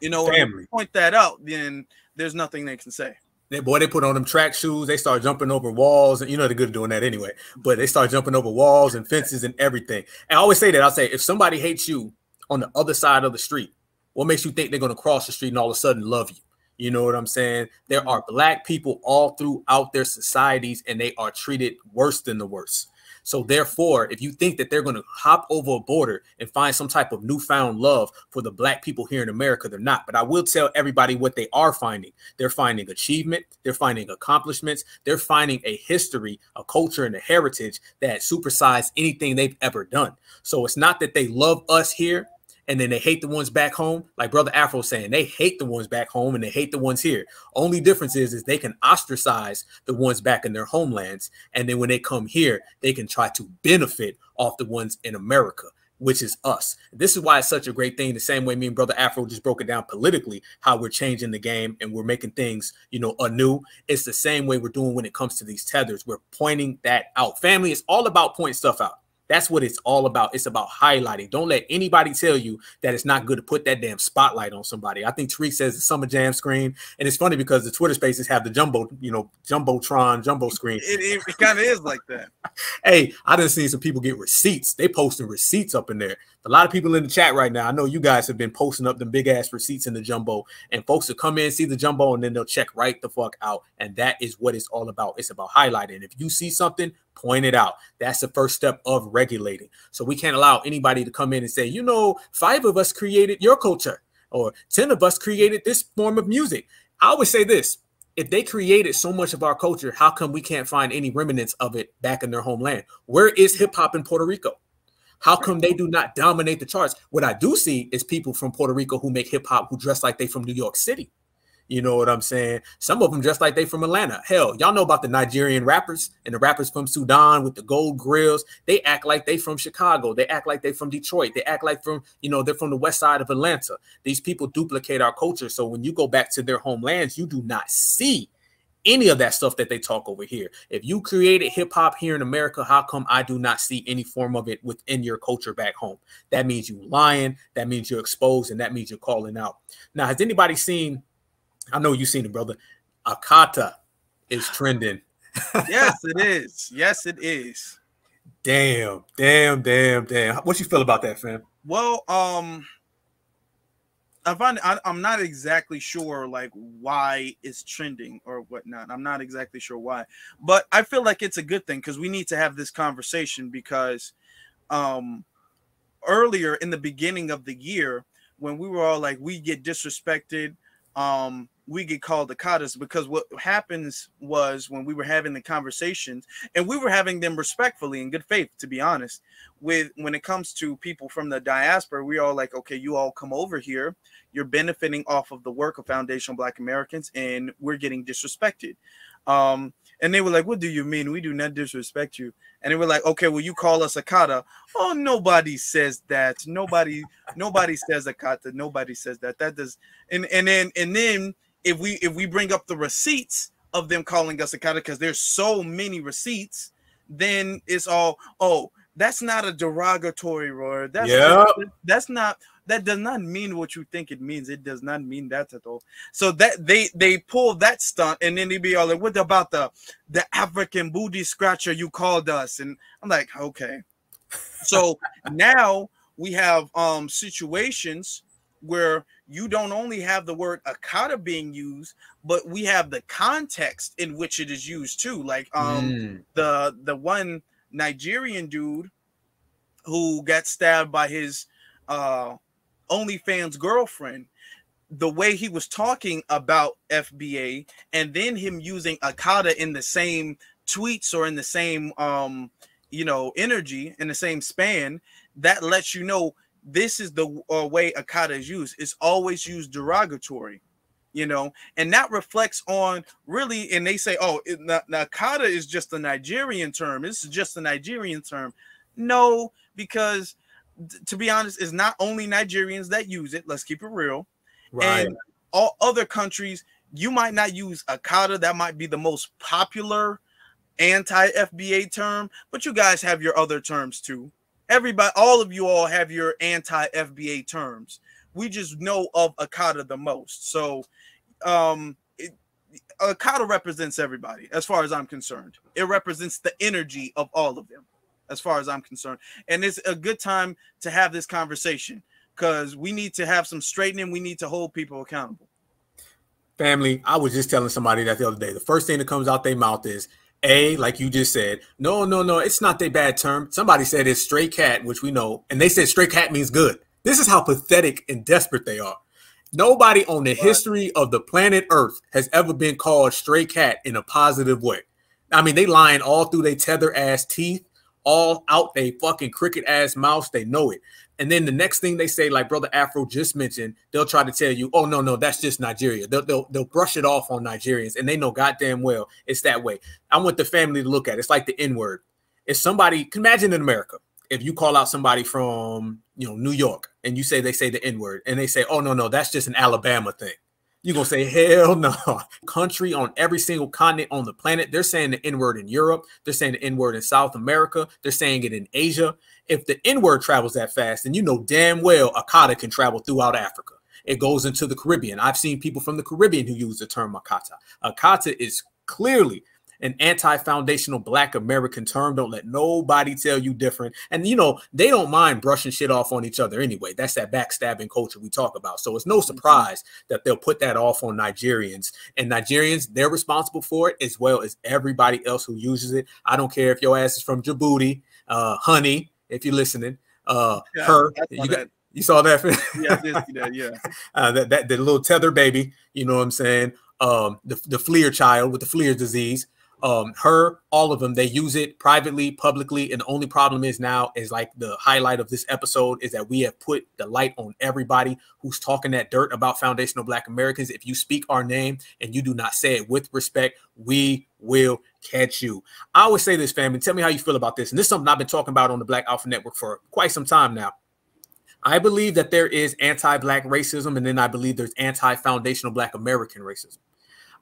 When you point that out, then there's nothing they can say. They put on them track shoes. They start jumping over walls, and they're good at doing that anyway. But they start jumping over walls and fences and everything. And I always say that. I'll say, if somebody hates you on the other side of the street, what makes you think they're going to cross the street and all of a sudden love you? You know what I'm saying? There are Black people all throughout their societies, and they are treated worse than the worst. So therefore, if you think that they're going to hop over a border and find some type of newfound love for the Black people here in America, they're not. But I will tell everybody what they are finding. They're finding achievement. They're finding accomplishments. They're finding a history, a culture, and a heritage that supersides anything they've ever done. So it's not that they love us here and then they hate the ones back home. Like Brother Afro saying, they hate the ones back home and they hate the ones here. Only difference is they can ostracize the ones back in their homelands. And then when they come here, they can try to benefit off the ones in America. which is us. This is why it's such a great thing. The same way me and Brother Afro just broke it down politically, how we're changing the game and we're making things, you know, anew. It's the same way we're doing when it comes to these tethers. We're pointing that out. Family, it's all about pointing stuff out. That's what it's all about. It's about highlighting. Don't let anybody tell you that it's not good to put that damn spotlight on somebody. I think Tariq says the Summer Jam screen, and it's funny because the Twitter Spaces have the jumbo, you know, jumbotron, jumbo screen. It kind of is like that. Hey, I done seen some people get receipts. They posting receipts up in there. A lot of people in the chat right now. I know you guys have been posting up them big ass receipts in the jumbo, and folks will come in, see the jumbo, and then they'll check right the fuck out. And that is what it's all about. It's about highlighting. If you see something, point it out. That's the first step of regulating. So we can't allow anybody to come in and say, you know, 5 of us created your culture, or 10 of us created this form of music. I always say this: if they created so much of our culture, how come we can't find any remnants of it back in their homeland? Where is hip hop in Puerto Rico? How come they do not dominate the charts? What I do see is people from Puerto Rico who make hip hop who dress like they from New York City. You know what I'm saying? Some of them dress like they from Atlanta. Hell, y'all know about the Nigerian rappers and the rappers from Sudan with the gold grills. They act like they from Chicago. They act like they from Detroit. They act like from, you know, they're from the west side of Atlanta. These people duplicate our culture. So when you go back to their homelands, you do not see any of that stuff that they talk over here. If you created hip hop here in America, how come I do not see any form of it within your culture back home? That means you lying. That means you're exposed, and that means you're calling out. Now, has anybody seen? I know you've seen it, brother. Akata is trending. Yes, it is. Yes, it is. Damn. What you feel about that, fam? Well, I'm not exactly sure like why it's trending or whatnot. I'm not exactly sure why, but I feel like it's a good thing because we need to have this conversation because earlier in the beginning of the year when we were all like, we get disrespected, we get called Akatas, because what happens was when we were having the conversations, and we were having them respectfully in good faith, to be honest, when it comes to people from the diaspora, we all like, okay, you all come over here, you're benefiting off of the work of Foundational Black Americans, and we're getting disrespected. And they were like, what do you mean? We do not disrespect you. And they were like, okay, well, you call us Akata. Oh, nobody says that. Nobody says Akata. Nobody says that. That does. And then if we bring up the receipts of them calling us Akata, because there's so many receipts, then it's all, oh, that's not a derogatory word. That's not. That does not mean what you think it means. It does not mean that at all. So that they pull that stunt, and then they be all like, what about the African booty scratcher you called us? And I'm like, okay. So now we have situations where you don't only have the word Akata being used, but we have the context in which it is used too. Like the one Nigerian dude who got stabbed by his OnlyFans girlfriend, the way he was talking about FBA, and then him using Akata in the same tweets or in the same energy, in the same span, that lets you know this is the way Akata is used. It's always used derogatory, and that reflects on really, and they say, oh, Akata is just a Nigerian term. This is just a Nigerian term. No, because to be honest, it's not only Nigerians that use it. Let's keep it real. Right. And all other countries, you might not use Akata. That might be the most popular anti-FBA term, but you guys have your other terms too. Everybody, all of you all have your anti-FBA terms. We just know of Akata the most. So Akata represents everybody as far as I'm concerned. It represents the energy of all of them, as far as I'm concerned. And it's a good time to have this conversation because we need to have some straightening. We need to hold people accountable. Family, I was just telling somebody that the other day. The first thing that comes out their mouth is, like you just said, no, it's not their bad term. Somebody said it's stray cat, which we know, and they said stray cat means good. This is how pathetic and desperate they are. Nobody on the history of the planet Earth has ever been called stray cat in a positive way. I mean, they lying all through their tether ass teeth, all out they fucking cricket ass mouths. They know it. And then the next thing they say, like Brother Afro just mentioned, they'll try to tell you, oh, no, that's just Nigeria. They'll brush it off on Nigerians, and they know goddamn well it's that way. I want the family to look at it. It's like the N-word. If somebody, imagine in America, if you call out somebody from, you know, New York and you say they say the N-word and they say, oh, no, that's just an Alabama thing. You're going to say, hell no. Country on every single continent on the planet, they're saying the N-word in Europe. They're saying the N-word in South America. They're saying it in Asia. If the N-word travels that fast, then you know damn well Akata can travel throughout Africa. It goes into the Caribbean. I've seen people from the Caribbean who use the term Akata. Akata is clearly an anti-foundational Black American term. Don't let nobody tell you different. And, you know, they don't mind brushing shit off on each other anyway. That's that backstabbing culture we talk about. So it's no surprise that they'll put that off on Nigerians. And Nigerians, they're responsible for it as well as everybody else who uses it. I don't care if your ass is from Djibouti, honey, if you're listening, her. You saw that? Yeah, I did see that, yeah. That little tether baby, you know what I'm saying? The Fleer child with the Fleer disease. Her, all of them, they use it privately, publicly, and the only problem is now is like the highlight of this episode is that we have put the light on everybody who's talking that dirt about foundational Black Americans. If you speak our name and you do not say it with respect, we will catch you. I always say this, family. Tell me how you feel about this. And this is something I've been talking about on the Black Alpha Network for quite some time now. I believe that there is anti-Black racism, and then I believe there's anti-foundational Black American racism.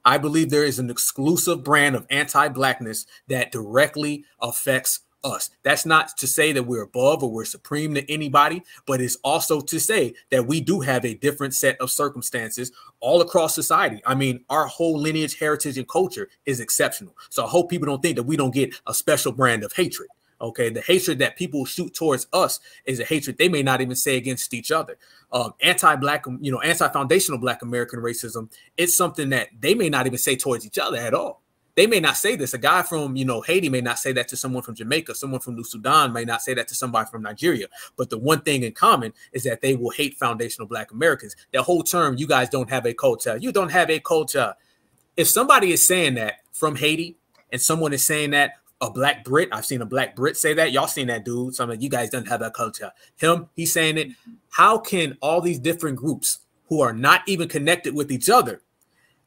I believe there is an exclusive brand of anti-Blackness that directly affects us. That's not to say that we're above or we're supreme to anybody, but it's also to say that we do have a different set of circumstances all across society. I mean, our whole lineage, heritage, and culture is exceptional. So I hope people don't think that we don't get a special brand of hatred. Okay, the hatred that people shoot towards us is a hatred they may not even say against each other. Anti-Black, you know, anti-foundational Black American racism, it's something that they may not even say towards each other at all. They may not say this. A guy from, you know, Haiti may not say that to someone from Jamaica. Someone from New Sudan may not say that to somebody from Nigeria. But the one thing in common is that they will hate foundational Black Americans. That whole term, you guys don't have a culture. You don't have a culture. If somebody is saying that from Haiti and someone is saying that, a Black Brit, I've seen a Black Brit say that. Y'all seen that dude. Some of you guys don't have that culture. Him, he's saying it. How can all these different groups who are not even connected with each other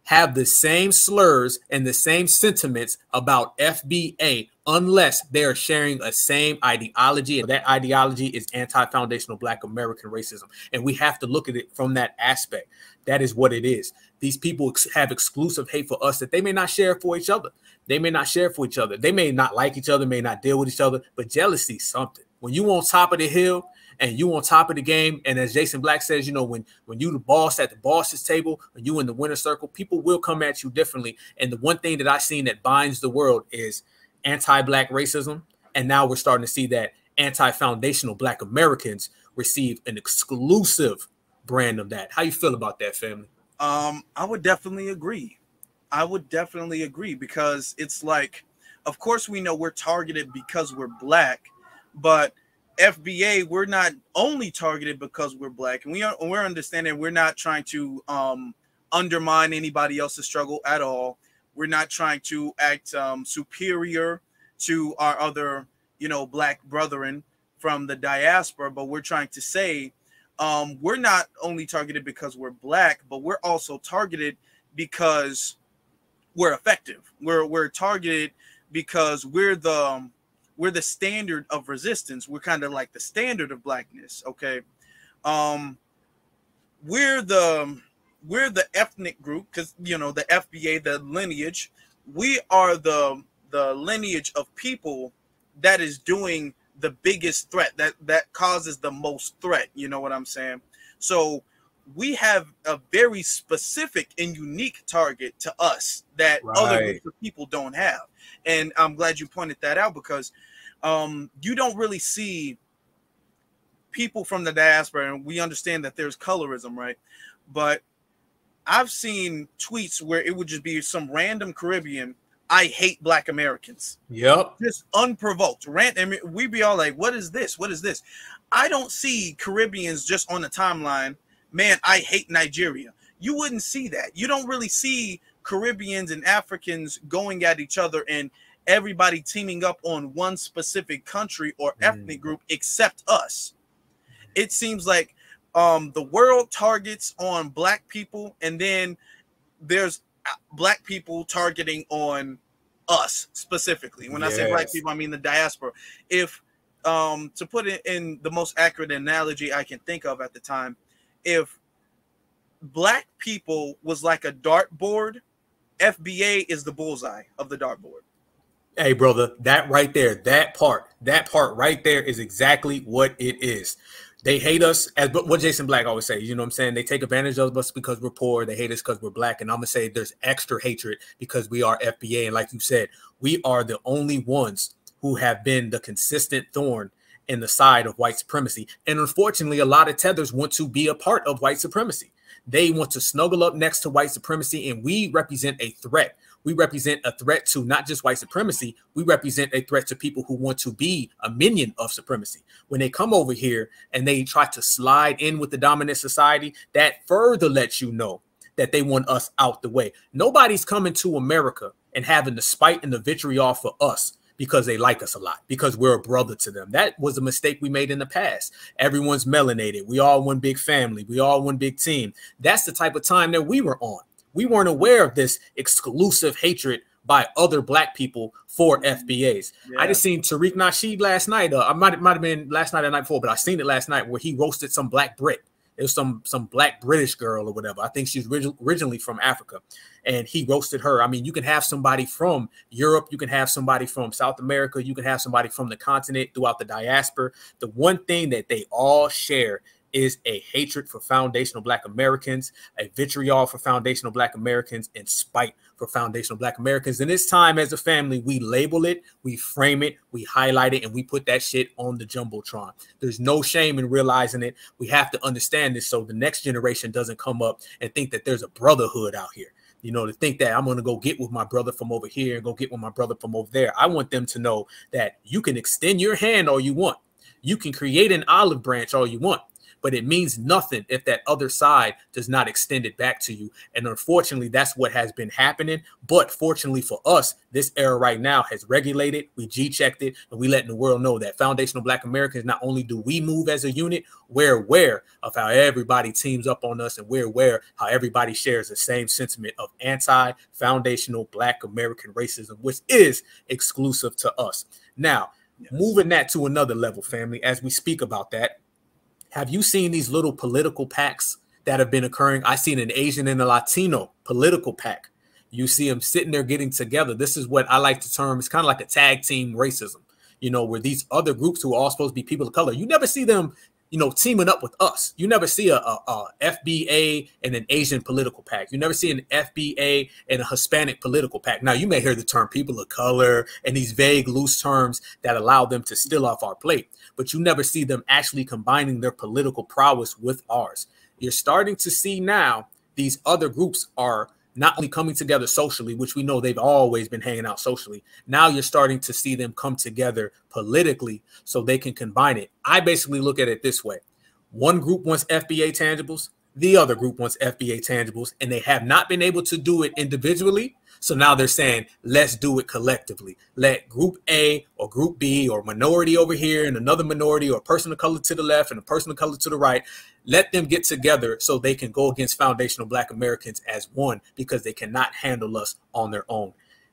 have the same slurs and the same sentiments about FBA unless they are sharing a same ideology? And that ideology is anti-foundational Black American racism. And we have to look at it from that aspect. That is what it is. These people have exclusive hate for us that they may not share for each other. They may not share for each other. They may not like each other, may not deal with each other, but jealousy is something. When you on top of the hill and you on top of the game, and as Jason Black says, you know, when you the boss at the boss's table, when you in the winner's circle, people will come at you differently. And the one thing that I've seen that binds the world is anti-Black racism. And now we're starting to see that anti-foundational Black Americans receive an exclusive brand of that. How you feel about that, family? I would definitely agree. I would definitely agree because it's like, of course, we know we're targeted because we're Black, but FBA, we're not only targeted because we're Black, and we're understanding we're not trying to undermine anybody else's struggle at all. We're not trying to act superior to our other, you know, Black brethren from the diaspora, but we're trying to say we're not only targeted because we're Black, but we're also targeted because we're effective. We're targeted because we're the standard of resistance. We're kind of like the standard of Blackness. Okay, we're the ethnic group because, you know, the FBA, the lineage. We are the lineage of people that is doing the biggest threat, that causes the most threat. You know what I'm saying? So we have a very specific and unique target to us that other groups of people don't have. And I'm glad you pointed that out because you don't really see people from the diaspora, and we understand that there's colorism, right? But I've seen tweets where it would just be some random Caribbean, I hate Black Americans. Yep. Just unprovoked. I mean, we'd be all like, what is this? What is this? I don't see Caribbeans just on the timeline, man, I hate Nigeria. You wouldn't see that. You don't really see Caribbeans and Africans going at each other and everybody teaming up on one specific country or ethnic group except us. It seems like the world targets on Black people, and then there's Black people targeting on us specifically. When I say Black people, I mean the diaspora. If to put it in the most accurate analogy I can think of at the time, if black people was like a dartboard, FBA is the bullseye of the dartboard. Hey, brother, that right there, that part right there is exactly what it is. They hate us, as what Jason Black always says, you know what I'm saying? They take advantage of us because we're poor. They hate us because we're black. And I'm going to say there's extra hatred because we are FBA. And like you said, we are the only ones who have been the consistent thorn in the side of white supremacy. And unfortunately, a lot of tethers want to be a part of white supremacy. They want to snuggle up next to white supremacy, and we represent a threat. We represent a threat to not just white supremacy. We represent a threat to people who want to be a minion of supremacy. When they come over here and they try to slide in with the dominant society, that further lets you know that they want us out the way. Nobody's coming to America and having the spite and the vitriol for us because they like us a lot, because we're a brother to them. That was a mistake we made in the past. Everyone's melanated. We all one big family. We all one big team. That's the type of time that we were on. We weren't aware of this exclusive hatred by other black people for FBAs. Yeah. I just seen Tariq Nasheed last night. I might have been last night or the night before, but I seen it last night where he roasted some black Brit. It was some black British girl or whatever. I think she's originally from Africa, and he roasted her. I mean, you can have somebody from Europe, you can have somebody from South America, you can have somebody from the continent throughout the diaspora. The one thing that they all share is a hatred for foundational Black Americans, a vitriol for foundational Black Americans, and spite for foundational Black Americans. And this time as a family, we label it, we frame it, we highlight it, and we put that shit on the Jumbotron. There's no shame in realizing it. We have to understand this so the next generation doesn't come up and think that there's a brotherhood out here. You know, to think that I'm going to go get with my brother from over here and go get with my brother from over there. I want them to know that you can extend your hand all you want. You can create an olive branch all you want. But it means nothing if that other side does not extend it back to you. And unfortunately, that's what has been happening. But fortunately for us, this era right now has regulated, we G-checked it, and we letting the world know that foundational Black Americans, not only do we move as a unit, we're aware of how everybody teams up on us, and we're aware how everybody shares the same sentiment of anti-foundational Black American racism, which is exclusive to us. Now, moving that to another level, family, as we speak about that, have you seen these little political packs that have been occurring? I seen an Asian and a Latino political pack. You see them sitting there getting together. This is what I like to term, it's kind of like a tag team racism, you know, where these other groups who are all supposed to be people of color, you never see them, you know, teaming up with us. You never see a FBA and an Asian political pack. You never see an FBA and a Hispanic political pack. Now, you may hear the term people of color and these vague, loose terms that allow them to steal off our plate, but you never see them actually combining their political prowess with ours. You're starting to see now these other groups are not only coming together socially, which we know they've always been hanging out socially. Now you're starting to see them come together politically so they can combine it. I basically look at it this way. One group wants FBA tangibles. The other group wants FBA tangibles, and they have not been able to do it individually. So now they're saying, let's do it collectively. Let group A or group B or minority over here and another minority or a person of color to the left and a person of color to the right, let them get together so they can go against foundational Black Americans as one, because they cannot handle us on their own.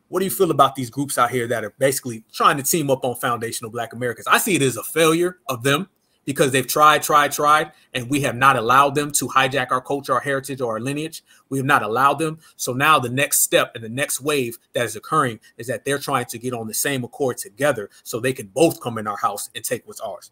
What do you feel about these groups out here that are basically trying to team up on foundational Black Americans? I see it as a failure of them, because they've tried, and we have not allowed them to hijack our culture, our heritage, or our lineage. We have not allowed them. So now the next step and the next wave that is occurring is that they're trying to get on the same accord together so they can both come in our house and take what's ours.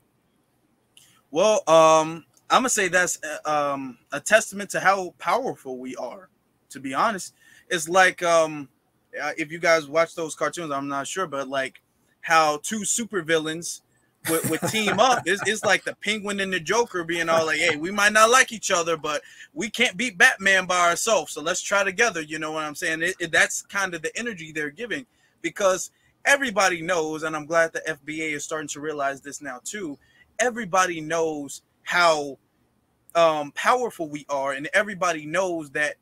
Well, I'm going to say that's a testament to how powerful we are, to be honest. It's like, if you guys watch those cartoons, I'm not sure, but like how two supervillains would team up. It's like the Penguin and the Joker being all like, hey, we might not like each other, but we can't beat Batman by ourselves, so let's try together. You know what I'm saying? That's kind of the energy they're giving, because everybody knows, and I'm glad the FBA is starting to realize this now too, everybody knows how powerful we are, and everybody knows that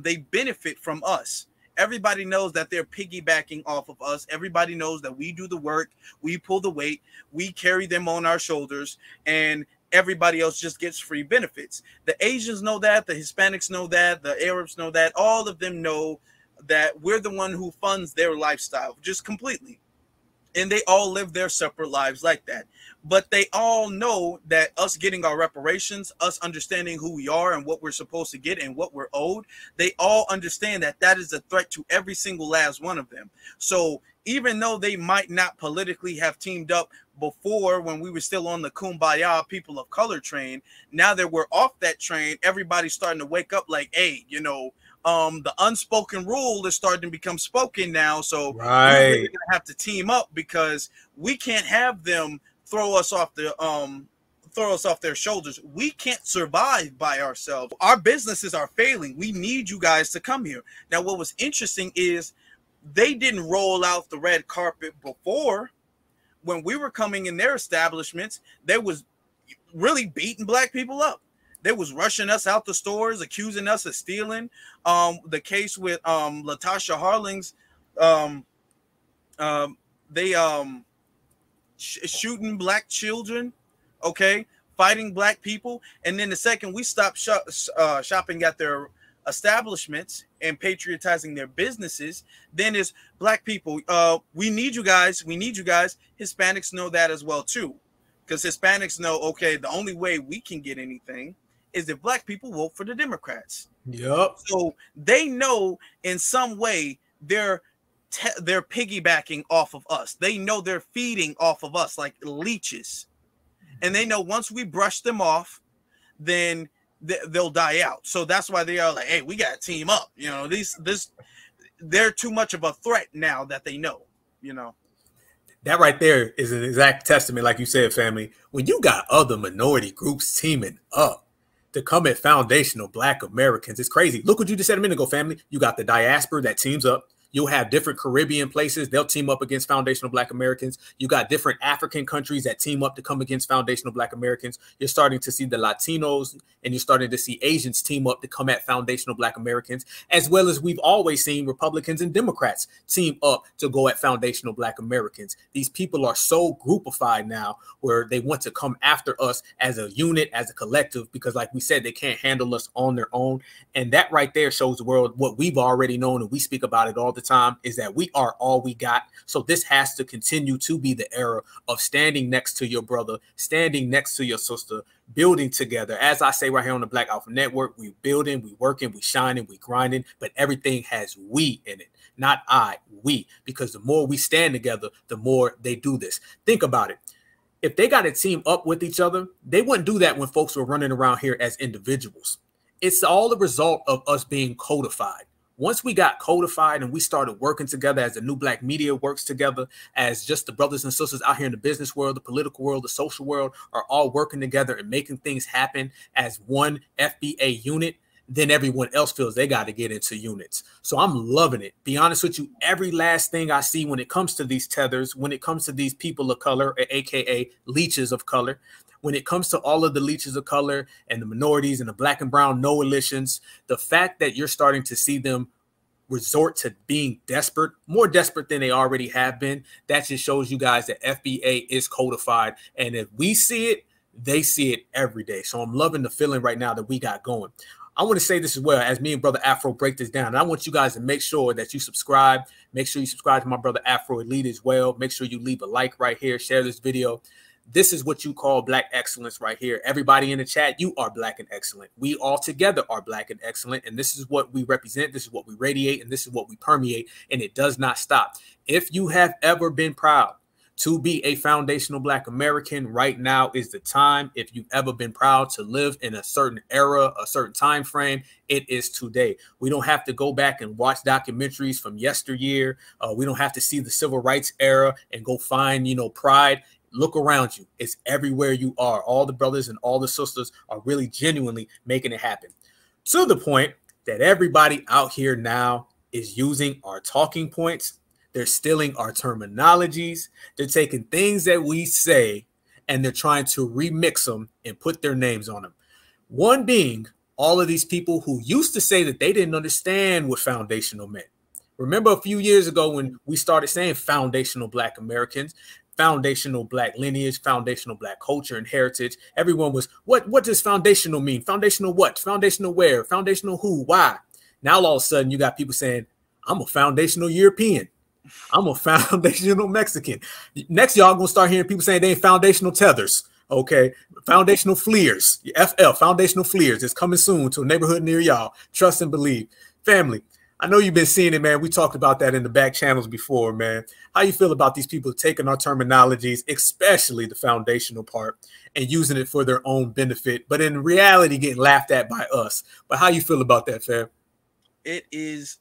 they benefit from us. Everybody knows that they're piggybacking off of us. Everybody knows that we do the work, we pull the weight, we carry them on our shoulders, and everybody else just gets free benefits. The Asians know that, the Hispanics know that, the Arabs know that. All of them know that we're the one who funds their lifestyle just completely. and they all live their separate lives like that. But they all know that us getting our reparations, us understanding who we are and what we're supposed to get and what we're owed, they all understand that that is a threat to every single last one of them. So even though they might not politically have teamed up before, when we were still on the Kumbaya people of color train, now that we're off that train, everybody's starting to wake up like, hey, you know, the unspoken rule is starting to become spoken now. So we're really gonna have to team up, because we can't have them throw us off their shoulders. We can't survive by ourselves. Our businesses are failing. We need you guys to come here. Now, what was interesting is they didn't roll out the red carpet before. When we were coming in their establishments, they was really beating black people up. They was rushing us out the stores, accusing us of stealing. The case with Latasha Harling's, shooting black children, okay, fighting black people, and then the second we stopped shopping at their establishments and patriotizing their businesses, then is black people. We need you guys. Hispanics know that as well too, because Hispanics know, okay, the only way we can get anything is if black people vote for the Democrats. Yep. So they know in some way they're piggybacking off of us. They know they're feeding off of us like leeches, and they know once we brush them off, then they'll die out. So that's why they are like, hey, we got to team up. You know, they're too much of a threat now that they know. You know. That right there is an exact testament, like you said, family. When you got other minority groups teaming up to come at foundational black Americans, it's crazy. Look what you just said a minute ago, family. You got the diaspora that teams up. You'll have different Caribbean places. They'll team up against foundational black Americans. You got different African countries that team up to come against foundational black Americans. You're starting to see the Latinos, and you're starting to see Asians team up to come at foundational black Americans, as well as we've always seen Republicans and Democrats team up to go at foundational black Americans. These people are so groupified now where they want to come after us as a unit, as a collective, because like we said, they can't handle us on their own. And that right there shows the world what we've already known, and we speak about it all the time, is that we are all we got. So this has to continue to be the era of standing next to your brother, standing next to your sister, building together. As I say right here on the Black Alpha Network, we building, we working, we shining, we grinding, but everything has we in it, not I, we, because the more we stand together, the more they do this. Think about it. If they got to team up with each other, they wouldn't do that when folks were running around here as individuals. It's all the result of us being codified. Once we got codified and we started working together as the new black media works together, as just the brothers and sisters out here in the business world, the political world, the social world are all working together and making things happen as one FBA unit, then everyone else feels they got to get into units. So I'm loving it. Be honest with you, every last thing I see when it comes to these tethers, when it comes to these people of color, aka leeches of color, when it comes to all of the leeches of color and the minorities and the black and brown coalitions, the fact that you're starting to see them resort to being desperate, more desperate than they already have been, that just shows you guys that FBA is codified. And if we see it, they see it every day. So I'm loving the feeling right now that we got going. I want to say this as well, as me and Brother Afro break this down. And I want you guys to make sure that you subscribe. Make sure you subscribe to my brother Afro Elite as well. Make sure you leave a like right here. Share this video. This is what you call black excellence right here. Everybody in the chat, you are black and excellent. We all together are black and excellent. And this is what we represent. This is what we radiate. And this is what we permeate. And it does not stop. If you have ever been proud to be a foundational black American, right now is the time. If you've ever been proud to live in a certain era, a certain time frame, it is today. We don't have to go back and watch documentaries from yesteryear. We don't have to see the civil rights era and go find, pride. Look around you. It's everywhere you are. All the brothers and all the sisters are really genuinely making it happen, to the point that everybody out here now is using our talking points. They're stealing our terminologies. They're taking things that we say and they're trying to remix them and put their names on them. One being all of these people who used to say that they didn't understand what foundational meant. Remember a few years ago when we started saying foundational black Americans, foundational black lineage, foundational black culture and heritage. Everyone was, what does foundational mean? Foundational what? Foundational where? Foundational who? Why? Now all of a sudden you got people saying, I'm a foundational European. I'm a foundational Mexican. Next, y'all gonna start hearing people saying they ain't foundational tethers. Okay, foundational fleers. FL, foundational fleers. It's coming soon to a neighborhood near y'all. Trust and believe. Family, I know you've been seeing it, man. We talked about that in the back channels before, man. How you feel about these people taking our terminologies, especially the foundational part, and using it for their own benefit, but in reality getting laughed at by us? But how you feel about that, fam? It is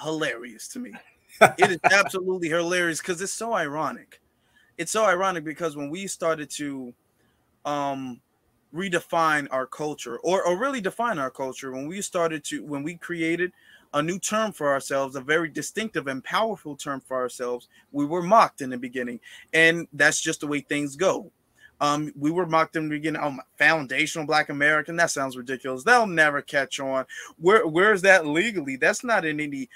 hilarious to me. It is absolutely hilarious because it's so ironic. It's so ironic because when we started to redefine our culture or really define our culture, when we created a new term for ourselves, a very distinctive and powerful term for ourselves, we were mocked in the beginning. And that's just the way things go. We were mocked in the beginning. Oh, foundational Black American. That sounds ridiculous. They'll never catch on. Where's that legally? That's not in any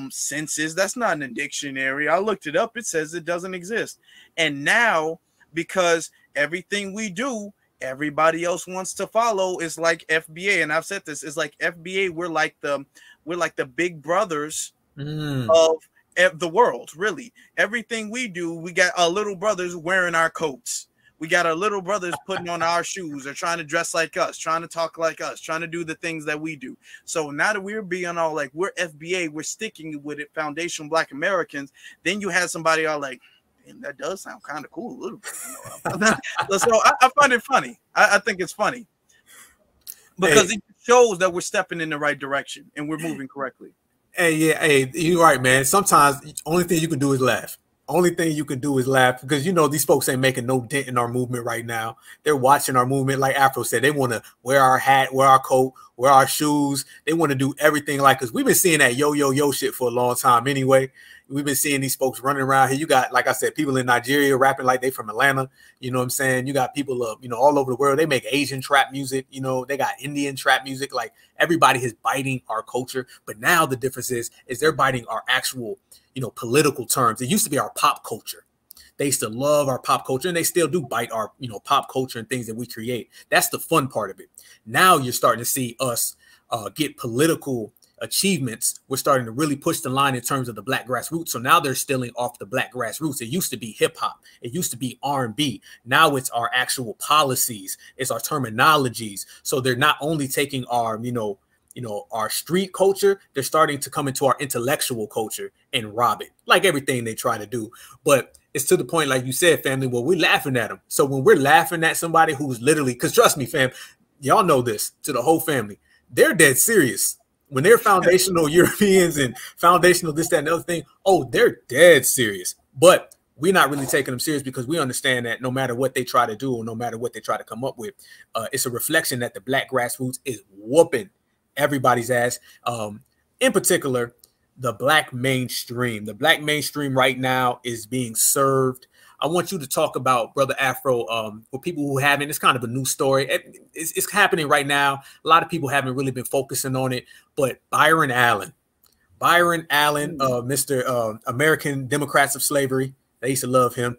census. That's not in a dictionary. I looked it up. It says it doesn't exist. And now, because everything we do, everybody else wants to follow, is like FBA. And I've said this, it's like FBA. We're like the big brothers of the world. Really, everything we do, we got our little brothers wearing our coats. We got our little brothers putting on our shoes or trying to dress like us, trying to talk like us, trying to do the things that we do. So now that we're being all like, we're FBA, we're sticking with it, foundational Black Americans. Then you had somebody all like, and that does sound kind of cool a little bit. You know? So I find it funny. I think it's funny because it shows that we're stepping in the right direction and we're moving correctly. Hey, you're right, man. Sometimes the only thing you can do is laugh. Only thing you can do is laugh because, you know, these folks ain't making no dent in our movement right now. They're watching our movement. Like Afro said, they want to wear our hat, wear our coat, wear our shoes. They want to do everything like us. We've been seeing that yo shit for a long time anyway. We've been seeing these folks running around here. You got, like I said, people in Nigeria rapping like they from Atlanta. You know what I'm saying? You got people, you know, all over the world. They make Asian trap music. You know, they got Indian trap music. Like everybody is biting our culture. But now the difference is they're biting our actual, you know, political terms. It used to be our pop culture. They used to love our pop culture, and they still do bite our, you know, pop culture and things that we create. That's the fun part of it. Now you're starting to see us get political achievements. We're starting to really push the line in terms of the Black grassroots. So now they're stealing off the Black grassroots. It used to be hip hop. It used to be R&B. Now it's our actual policies. It's our terminologies. So they're not only taking our, you know, our street culture, they're starting to come into our intellectual culture and rob it, like everything they try to do. But it's to the point, like you said, family, well, we're laughing at them. So when we're laughing at somebody who's literally, because trust me, fam, y'all know this, to the whole family, they're dead serious. When they're foundational Europeans and foundational this, that, and the other thing, oh, they're dead serious. But we're not really taking them serious because we understand that no matter what they try to do or no matter what they try to come up with, it's a reflection that the Black grassroots is whooping everybody's ass. In particular, the Black mainstream. The Black mainstream right now is being served. I want you to talk about, Brother Afro, for people who haven't. It's kind of a new story. It's happening right now. A lot of people haven't really been focusing on it, but Byron Allen, Mr. American Democrats of Slavery. They used to love him.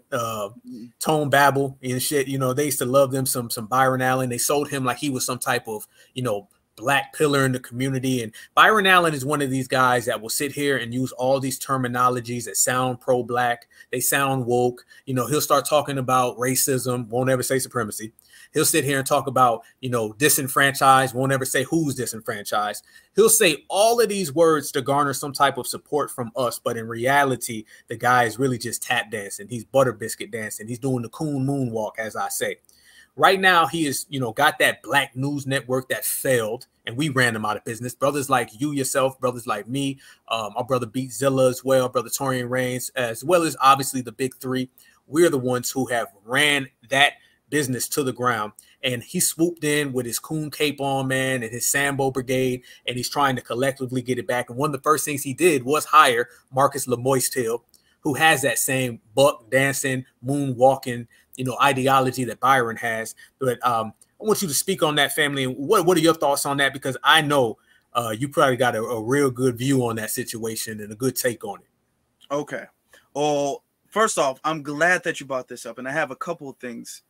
Tone Babel and shit. You know, they used to love them some Byron Allen. They sold him like he was some type of, you know, Black pillar in the community. And Byron Allen is one of these guys that will sit here and use all these terminologies that sound pro-Black. They sound woke. You know, he'll start talking about racism, won't ever say supremacy. He'll sit here and talk about, you know, disenfranchised, won't ever say who's disenfranchised. He'll say all of these words to garner some type of support from us. But in reality, the guy is really just tap dancing. He's butter biscuit dancing. He's doing the coon moonwalk, as I say. Right now, he is, you know, got that Black news network that failed, and we ran them out of business. Brothers like you yourself, brothers like me, our brother Beatzilla as well, brother Torian Reigns, as well as obviously the big three. We're the ones who have ran that business to the ground. And he swooped in with his coon cape on, man, and his Sambo Brigade, and he's trying to collectively get it back. And one of the first things he did was hire Marcus Lemoystill, who has that same buck dancing, moonwalking, you know, ideology that Byron has. But I want you to speak on that, family. What are your thoughts on that? Because I know you probably got a real good view on that situation and a good take on it. Okay. Well, first off, I'm glad that you brought this up, and I have a couple of things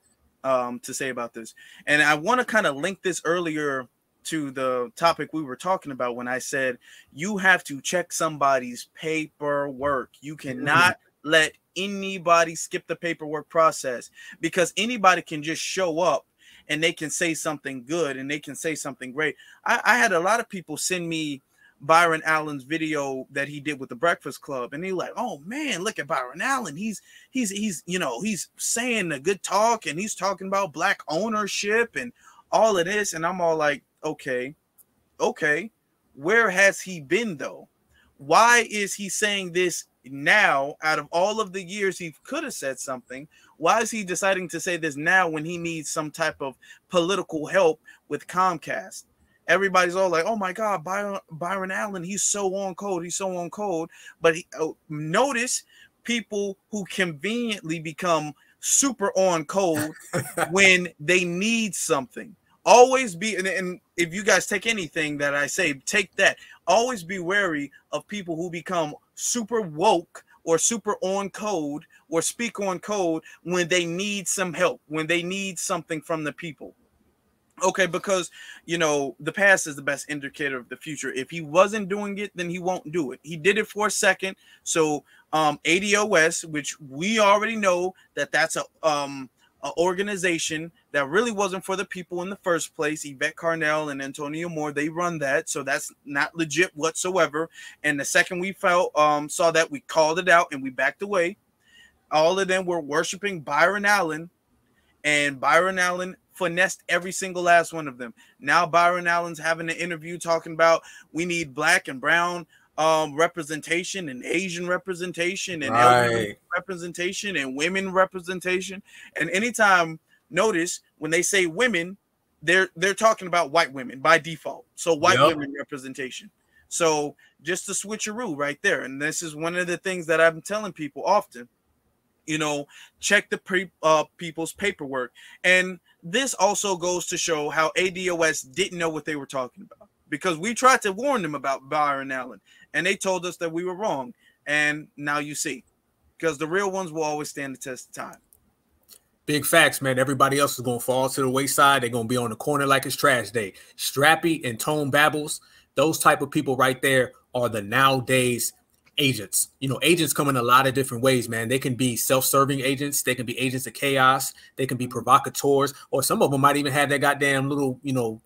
to say about this. And I want to kind of link this earlier to the topic we were talking about when I said you have to check somebody's paperwork. You cannot let anybody skip the paperwork process, because anybody can just show up and they can say something good and they can say something great. I had a lot of people send me Byron Allen's video that he did with the Breakfast Club, and they're like, "Oh man, look at Byron Allen. He's you know, he's saying a good talk, and he's talking about black ownership and all of this." And I'm all like, okay, where has he been though? Why is he saying this now? Out of all of the years he could have said something, why is he deciding to say this now when he needs some type of political help with Comcast? Everybody's all like, "Oh my God, Byron Allen, he's so on code. He's so on code." But notice people who conveniently become super on code when they need something. Always be, and if you guys take anything that I say, take that. Always be wary of people who become super woke or super on code or speak on code when they need some help, when they need something from the people. Okay, because, you know, the past is the best indicator of the future. If he wasn't doing it, then he won't do it. He did it for a second. So ADOS, which we already know that's a organization that really wasn't for the people in the first place. Yvette Carnell and Antonio Moore, they run that, so that's not legit whatsoever. And the second we saw that, we called it out and we backed away. All of them were worshiping Byron Allen, and Byron Allen finessed every single last one of them. Now Byron Allen's having an interview talking about we need black and brown representation and Asian representation and LGBT representation and women representation. And anytime, notice when they say women, they're talking about white women by default. So white women representation. So just a switcheroo right there. And this is one of the things that I'm telling people often. You know, check the people's paperwork. And this also goes to show how ADOS didn't know what they were talking about, because we tried to warn them about Byron Allen and they told us that we were wrong. And now you see, because the real ones will always stand the test of time. Big facts, man. Everybody else is going to fall to the wayside. They're going to be on the corner like it's trash day. Strappy and Tone Babbles, those type of people right there are the nowadays agents. You know, agents come in a lot of different ways, man. They can be self-serving agents. They can be agents of chaos. They can be provocateurs, or some of them might even have that goddamn little, you know,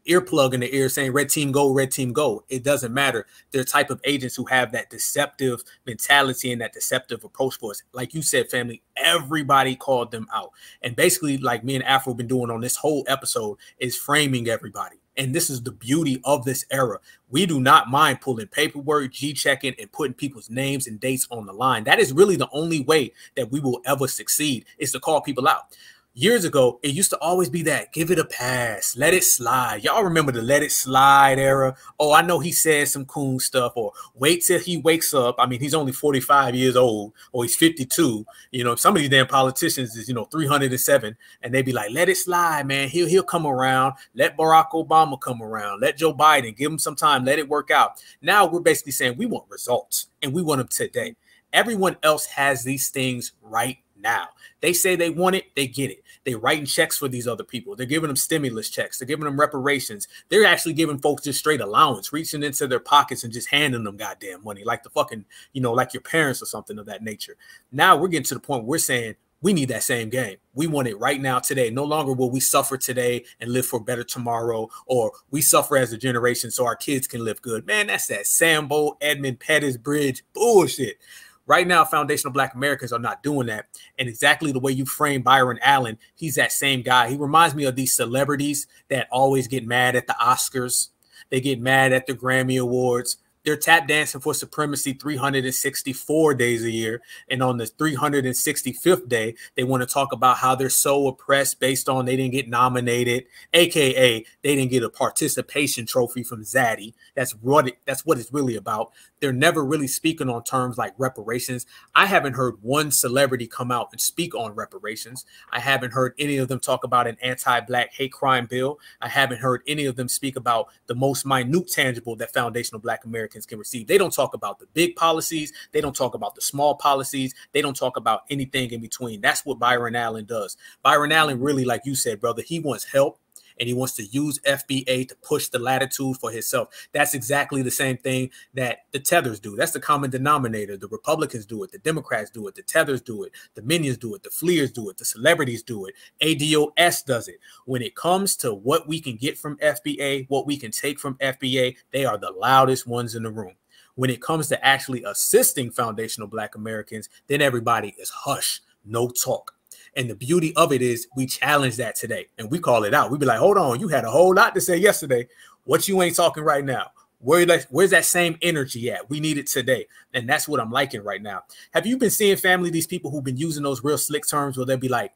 earplug in the ear saying red team go, red team go. It doesn't matter. They're type of agents who have that deceptive mentality and that deceptive approach for us. Like you said, family, everybody called them out. And basically, like me and Afro have been doing on this whole episode, is framing everybody. And this is the beauty of this era. We do not mind pulling paperwork, G-checking, and putting people's names and dates on the line. That is really the only way that we will ever succeed, is to call people out. Years ago, it used to always be that, give it a pass, let it slide. Y'all remember the let it slide era? Oh, I know he said some cool stuff, or wait till he wakes up. I mean, he's only 45 years old, or he's 52. You know, some of these damn politicians is, you know, 307, and they be like, let it slide, man. He'll come around. Let Barack Obama come around. Let Joe Biden, give him some time. Let it work out. Now we're basically saying we want results, and we want them today. Everyone else has these things right now. They say they want it, they get it. They're writing checks for these other people. They're giving them stimulus checks. They're giving them reparations. They're actually giving folks just straight allowance, reaching into their pockets and just handing them goddamn money, like the fucking, you know, like your parents or something of that nature. Now we're getting to the point where we're saying we need that same game. We want it right now, today. No longer will we suffer today and live for better tomorrow, or we suffer as a generation so our kids can live good. Man, that's that Sambo, Edmund Pettis Bridge bullshit. Right now, foundational Black Americans are not doing that. And exactly the way you frame Byron Allen, he's that same guy. He reminds me of these celebrities that always get mad at the Oscars. They get mad at the Grammy Awards. They're tap dancing for supremacy 364 days a year. And on the 365th day, they want to talk about how they're so oppressed based on they didn't get nominated, AKA they didn't get a participation trophy from Zaddy. That's what it's really about. They're never really speaking on terms like reparations. I haven't heard one celebrity come out and speak on reparations. I haven't heard any of them talk about an anti-Black hate crime bill. I haven't heard any of them speak about the most minute tangible that foundational Black Americans can receive. They don't talk about the big policies. They don't talk about the small policies. They don't talk about anything in between. That's what Byron Allen does. Byron Allen really, like you said, brother, he wants help. and he wants to use FBA to push the latitude for himself. That's exactly the same thing that the tethers do. That's the common denominator. The Republicans do it, the Democrats do it, the tethers do it, the minions do it, the fleers do it, the celebrities do it, ADOS does it. When it comes to what we can get from FBA, what we can take from FBA, they are the loudest ones in the room. When it comes to actually assisting foundational Black Americans, then everybody is hush, no talk. And the beauty of it is we challenge that today and we call it out. We be like, hold on, you had a whole lot to say yesterday. What you ain't talking right now? Where's that same energy at? We need it today. And that's what I'm liking right now. Have you been seeing, family, these people who've been using those real slick terms where they'll be like,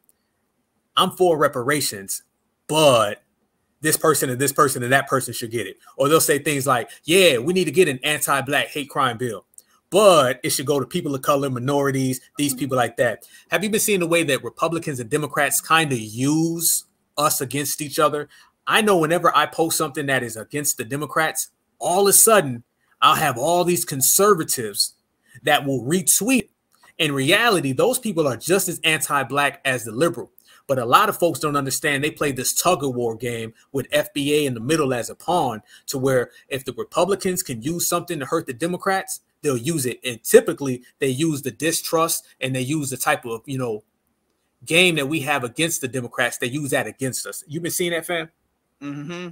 I'm for reparations, but this person and that person should get it. Or they'll say things like, yeah, we need to get an anti-Black hate crime bill, but it should go to people of color, minorities, these people like that. Have you been seeing the way that Republicans and Democrats kind of use us against each other? I know whenever I post something that is against the Democrats, all of a sudden I'll have all these conservatives that will retweet. In reality, those people are just as anti-Black as the liberal. But a lot of folks don't understand. They play this tug-of-war game with FBA in the middle as a pawn, to where if the Republicans can use something to hurt the Democrats, they'll use it. And typically they use the distrust and they use the type of, game that we have against the Democrats. They use that against us. You've been seeing that, fam? Mm-hmm.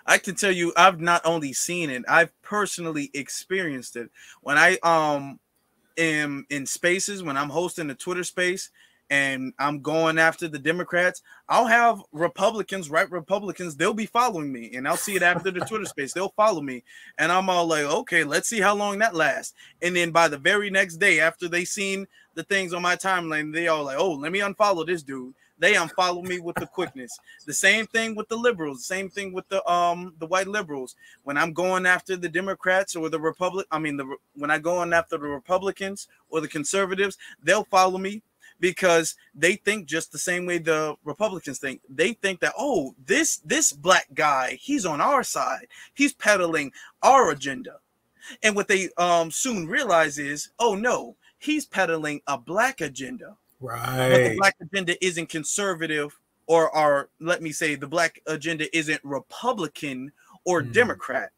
I can tell you, I've not only seen it, I've personally experienced it. When I am in spaces, when I'm hosting a Twitter space, and I'm going after the Democrats, I'll have Republicans, right? Republicans, they'll be following me, and I'll see it after the Twitter space. They'll follow me, and I'm all like, okay, let's see how long that lasts. And then by the very next day, after they seen the things on my timeline, they all like, oh, let me unfollow this dude. They unfollow me with the quickness. The same thing with the liberals. The same thing with the white liberals. When I'm going after the Democrats or the when I go on after the Republicans or the conservatives, they'll follow me, because they think just the same way the Republicans think. They think that, oh, this Black guy, he's on our side. He's peddling our agenda. And what they soon realize is, oh, no, he's peddling a Black agenda. Right. But the Black agenda isn't conservative, or let me say, the Black agenda isn't Republican or Democrat.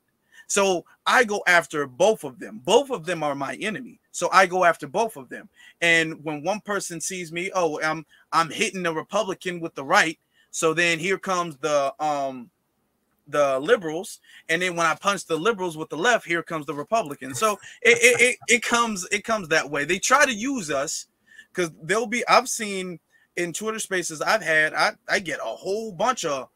So I go after both of them. Both of them are my enemy. So I go after both of them. And when one person sees me, oh, I'm hitting the Republican with the right. So then here comes the liberals. And then when I punch the liberals with the left, here comes the Republican. So it comes that way. They try to use us, because I've seen in Twitter spaces I've had, I get a whole bunch of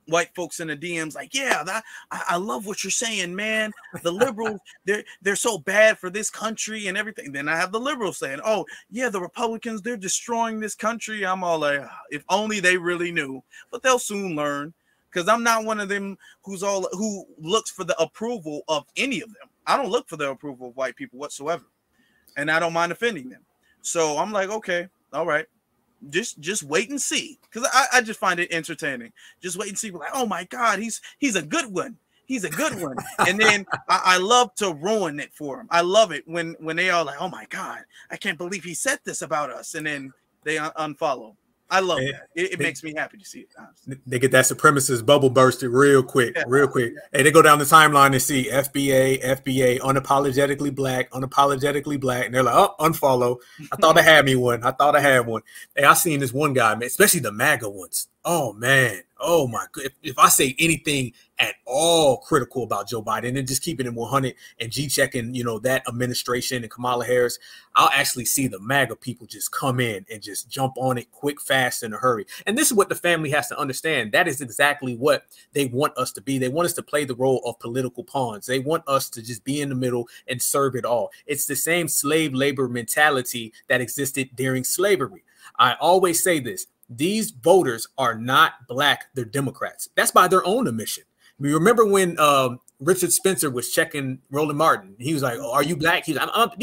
white folks in the DMs like, yeah, I love what you're saying, man. The liberals, they're so bad for this country and everything. Then I have the liberals saying, oh yeah, the Republicans, they're destroying this country. I'm all like, if only they really knew. But they'll soon learn, because I'm not one of them who looks for the approval of any of them. I don't look for the approval of white people whatsoever, and I don't mind offending them. So I'm like, okay, all right. Just wait and see, because I just find it entertaining. Just wait and see. Like, oh my God, he's a good one. He's a good one. And then I love to ruin it for him. I love it when they are like, oh my God, I can't believe he said this about us, and then they unfollow. I love that. It makes me happy to see it. Honestly. They get that supremacist bubble bursted real quick. Yeah. And they go down the timeline and see FBA, unapologetically black, and they're like, oh, unfollow. I thought I had me one. I thought I had one. Hey, I seen this one guy, man, especially the MAGA ones. Oh man, oh my God. If I say anything at all critical about Joe Biden and just keeping it 100 and G-checking, that administration and Kamala Harris, I'll actually see the MAGA people just come in and just jump on it quick, fast, in a hurry. And this is what the family has to understand. That is exactly what they want us to be. They want us to play the role of political pawns. They want us to just be in the middle and serve it all. It's the same slave labor mentality that existed during slavery. I always say this. These voters are not black, they're Democrats. That's by their own admission. You remember when Richard Spencer was checking Roland Martin? He was like, oh, are you black? He's like, I'm a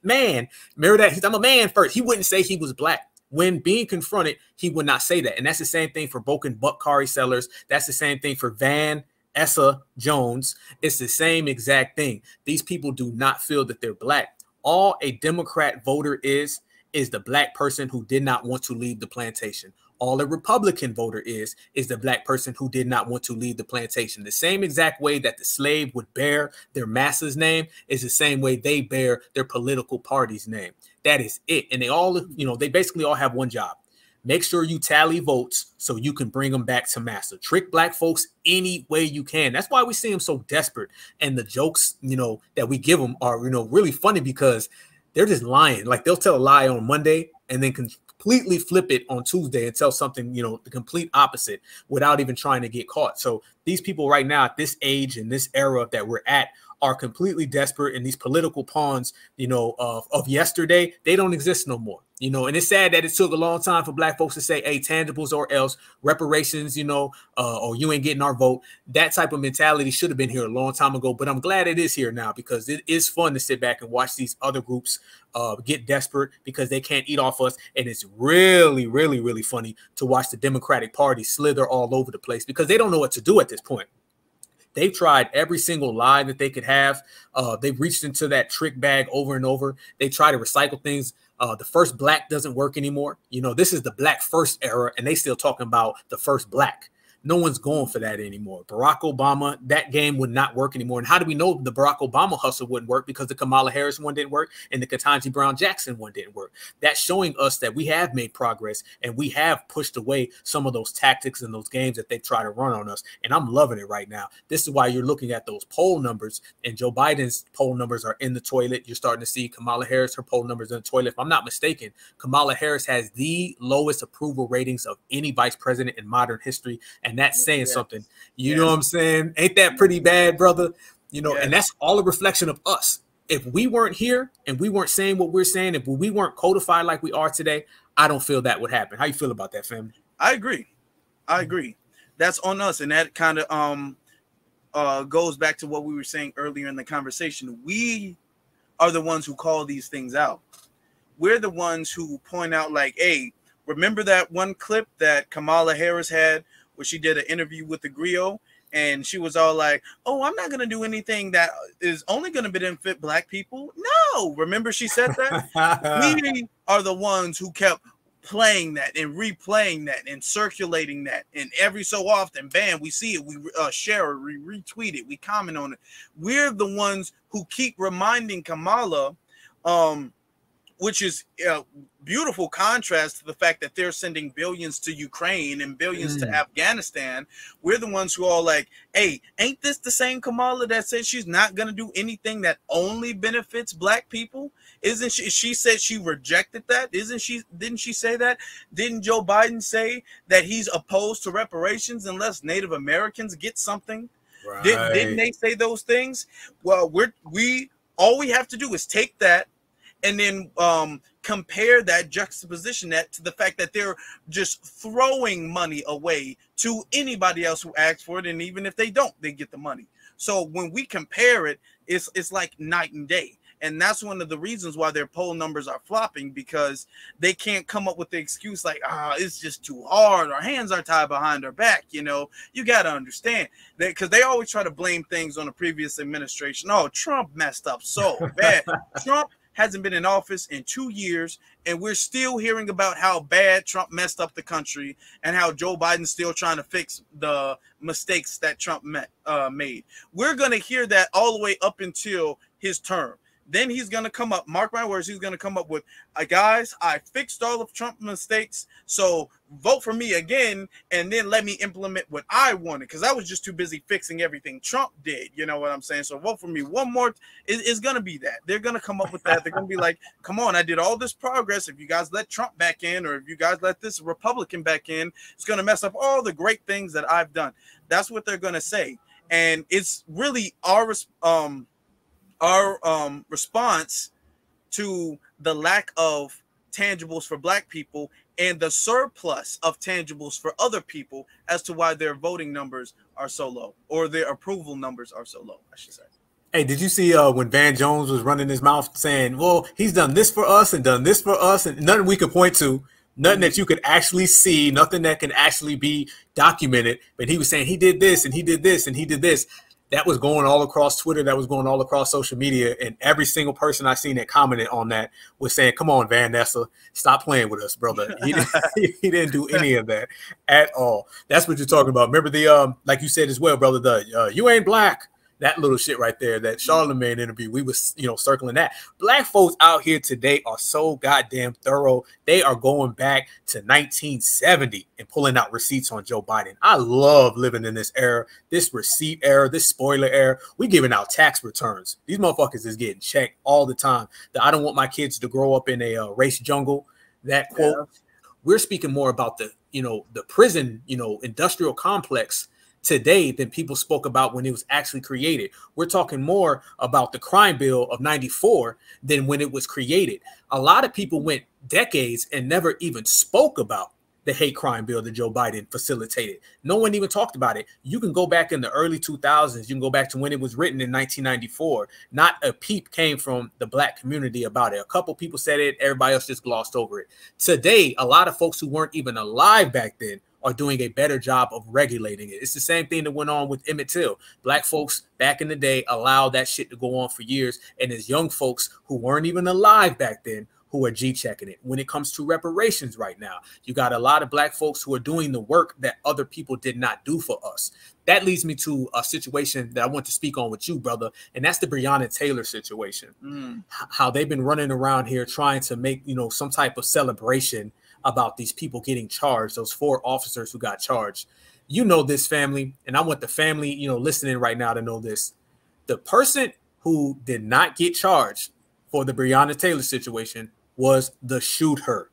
man. Remember that? I'm a man first. He wouldn't say he was black. When being confronted, he would not say that. And that's the same thing for Boken Buckari sellers. That's the same thing for Van Essa Jones. It's the same exact thing. These people do not feel that they're black. All a Democrat voter is the black person who did not want to leave the plantation. All a Republican voter is the black person who did not want to leave the plantation. The same exact way that the slave would bear their master's name is the same way they bear their political party's name. That is it. And they all, they basically all have one job. Make sure you tally votes so you can bring them back to master. Trick black folks any way you can. That's why we see them so desperate. And the jokes, that we give them are, really funny because they're just lying. Like they'll tell a lie on Monday and then completely flip it on Tuesday and tell something, the complete opposite without even trying to get caught. So these people right now at this age and this era that we're at are completely desperate, and these political pawns, of yesterday, they don't exist no more. And it's sad that it took a long time for black folks to say, hey, tangibles or else, reparations, or you ain't getting our vote. That type of mentality should have been here a long time ago, but I'm glad it is here now because it is fun to sit back and watch these other groups get desperate because they can't eat off us. And it's really, really, really funny to watch the Democratic Party slither all over the place because they don't know what to do at this point. They've tried every single lie that they could have. They've reached into that trick bag over and over. They try to recycle things. The first black doesn't work anymore. This is the black first era, and they still talking about the first black. No one's going for that anymore. Barack Obama, that game would not work anymore. And how do we know the Barack Obama hustle wouldn't work? Because the Kamala Harris one didn't work and the Ketanji Brown Jackson one didn't work. That's showing us that we have made progress and we have pushed away some of those tactics and those games that they try to run on us. And I'm loving it right now. This is why you're looking at those poll numbers, and Joe Biden's poll numbers are in the toilet. You're starting to see Kamala Harris, her poll numbers in the toilet. If I'm not mistaken, Kamala Harris has the lowest approval ratings of any vice president in modern history. And that's saying something, know what I'm saying? Ain't that pretty bad, brother? And that's all a reflection of us. If we weren't here and we weren't saying what we're saying, if we weren't codified like we are today, I don't feel that would happen. How you feel about that, family? I agree. That's on us. And that kind of goes back to what we were saying earlier in the conversation. We are the ones who call these things out. We're the ones who point out like, hey, remember that one clip that Kamala Harris had where she did an interview with the Griot, and she was all like, oh, I'm not going to do anything that is only going to benefit black people. No, remember she said that? We are the ones who kept playing that and replaying that and circulating that. And every so often, bam, we see it, we share it, we retweet it, we comment on it. We're the ones who keep reminding Kamala, which is a beautiful contrast to the fact that they're sending billions to Ukraine and billions to Afghanistan. We're the ones who are like, hey, ain't this the same Kamala that said she's not going to do anything that only benefits black people? Isn't she? She said she rejected that. Isn't she? Didn't she say that? Didn't Joe Biden say that he's opposed to reparations unless Native Americans get something? Right. Didn't they say those things? Well, all we have to do is take that and then compare that, juxtaposition that to the fact that they're just throwing money away to anybody else who asks for it. And even if they don't, they get the money. So when we compare it, it's like night and day. And that's one of the reasons why their poll numbers are flopping, because they can't come up with the excuse like, it's just too hard. Our hands are tied behind our back. You got to understand that, because they always try to blame things on the previous administration. Oh, Trump messed up so bad. Trump hasn't been in office in 2 years, and we're still hearing about how bad Trump messed up the country and how Joe Biden's still trying to fix the mistakes that Trump made. We're going to hear that all the way up until his term. Then he's going to come up, mark my words, he's going to come up with, guys, I fixed all of Trump's mistakes, so vote for me again, and then let me implement what I wanted, because I was just too busy fixing everything Trump did. You know what I'm saying? So vote for me one more. It's going to be that. They're going to come up with that. They're going to be like, come on, I did all this progress. If you guys let Trump back in, or if you guys let this Republican back in, it's going to mess up all the great things that I've done. That's what they're going to say. And it's really our response to the lack of tangibles for black people and the surplus of tangibles for other people as to why their voting numbers are so low, or their approval numbers are so low, I should say. Hey, did you see when Van Jones was running his mouth saying, well, he's done this for us and done this for us, and nothing we could point to, nothing that you could actually see, nothing that can actually be documented, but he was saying he did this and he did this and he did this. That was going all across Twitter. That was going all across social media. And every single person I seen that commented on that was saying, come on, Van Nessa, stop playing with us, brother. He didn't do any of that at all. That's what you're talking about. Remember the, like you said as well, brother, the you ain't black. That little shit right there, that Charlemagne interview, we was, circling that. Black folks out here today are so goddamn thorough. They are going back to 1970 and pulling out receipts on Joe Biden. I love living in this era, this receipt era, this spoiler era. We giving out tax returns. These motherfuckers is getting checked all the time. I don't want my kids to grow up in a race jungle. That quote. Yeah. We're speaking more about the, the prison, industrial complex today than people spoke about when it was actually created. We're talking more about the crime bill of 94 than when it was created. A lot of people went decades and never even spoke about the hate crime bill that Joe Biden facilitated. No one even talked about it. You can go back in the early 2000s. You can go back to when it was written in 1994. Not a peep came from the black community about it. A couple people said it. Everybody else just glossed over it. Today, a lot of folks who weren't even alive back then are doing a better job of regulating it. It's the same thing that went on with Emmett Till. Black folks back in the day allowed that shit to go on for years. And there's young folks who weren't even alive back then who are G-checking it. When it comes to reparations right now, you got a lot of black folks who are doing the work that other people did not do for us. That leads me to a situation that I want to speak on with you, brother, and that's the Breonna Taylor situation. How they've been running around here trying to make, some type of celebration about these people getting charged, those 4 officers who got charged. This, family, and I want the family, listening right now to know this. The person who did not get charged for the Breonna Taylor situation was the shooter.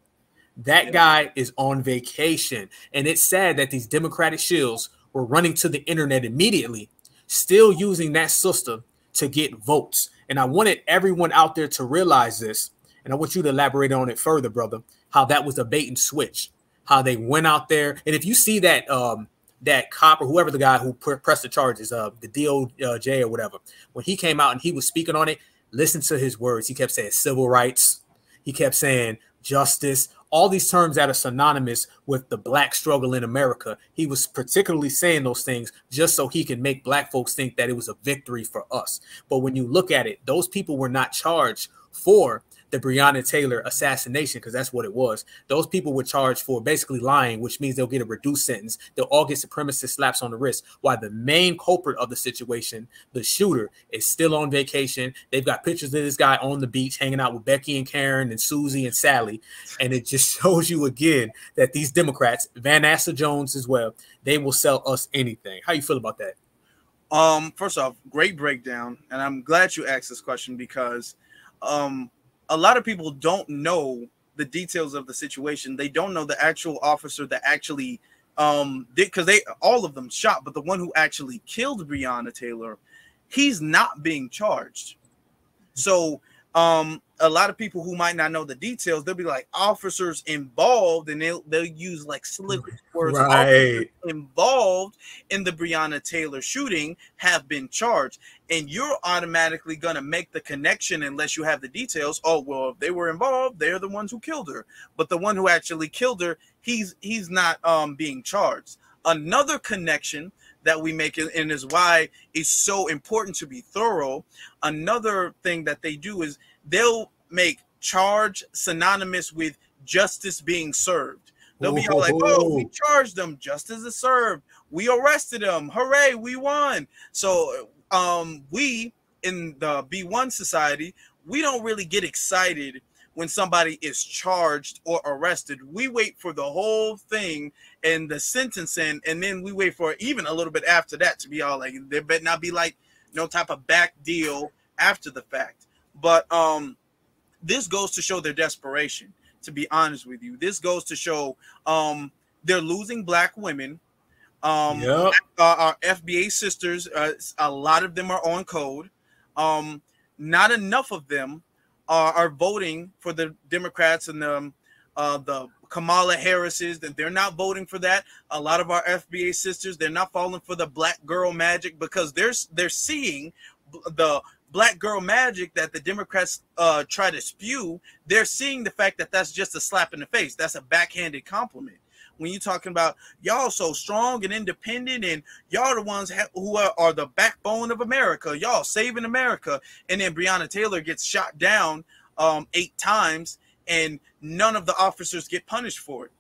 That guy is on vacation. And it's sad that these Democratic shills were running to the internet immediately, still using that system to get votes. And I wanted everyone out there to realize this. And I want you to elaborate on it further, brother, how that was a bait and switch, how they went out there. And if you see that that cop or whoever the guy who pressed the charges, the DOJ or whatever, when he came out and he was speaking on it, listen to his words. He kept saying civil rights. He kept saying justice, all these terms that are synonymous with the black struggle in America. He was particularly saying those things just so he can make black folks think that it was a victory for us. But when you look at it, those people were not charged for the Breonna Taylor assassination, because that's what it was. Those people were charged for basically lying, which means they'll get a reduced sentence. They'll all get supremacist slaps on the wrist, while the main culprit of the situation, the shooter, is still on vacation. They've got pictures of this guy on the beach hanging out with Becky and Karen and Susie and Sally. And it just shows you again that these Democrats, Van Nessa Jones as well, they will sell us anything. How you feel about that? First off, great breakdown. And I'm glad you asked this question because a lot of people don't know the details of the situation. They don't know the actual officer that actually did, because all of them shot, but the one who actually killed Breonna Taylor, he's not being charged. So a lot of people who might not know the details, they'll be like officers involved, and they'll use like slippery words. Right. Involved in the Breonna Taylor shooting have been charged, and you're automatically going to make the connection unless you have the details. Oh, well, if they were involved, they're the ones who killed her. But the one who actually killed her, he's not being charged. Another connection that we make, and is why it's so important to be thorough. Another thing that they do is they'll make charge synonymous with justice being served. They'll be all like, oh, we charged them, justice is served, we arrested them, hooray, we won. So we in the B1 society, we don't really get excited when somebody is charged or arrested. We wait for the whole thing and the sentencing, and then we wait for even a little bit after that to be all like, there better not be like no type of back deal after the fact. But this goes to show their desperation, to be honest with you. This goes to show they're losing black women. Our FBA sisters, a lot of them are on code. Not enough of them are voting for the Democrats and the Kamala Harris's, that they're not voting for that. A lot of our FBA sisters, they're not falling for the black girl magic, because they're seeing the black girl magic that the Democrats try to spew. They're seeing the fact that that's just a slap in the face. That's a backhanded compliment. when you're talking about y'all so strong and independent, and y'all the ones who are the backbone of America, y'all saving America, and then Breonna Taylor gets shot down 8 times, and none of the officers get punished for it.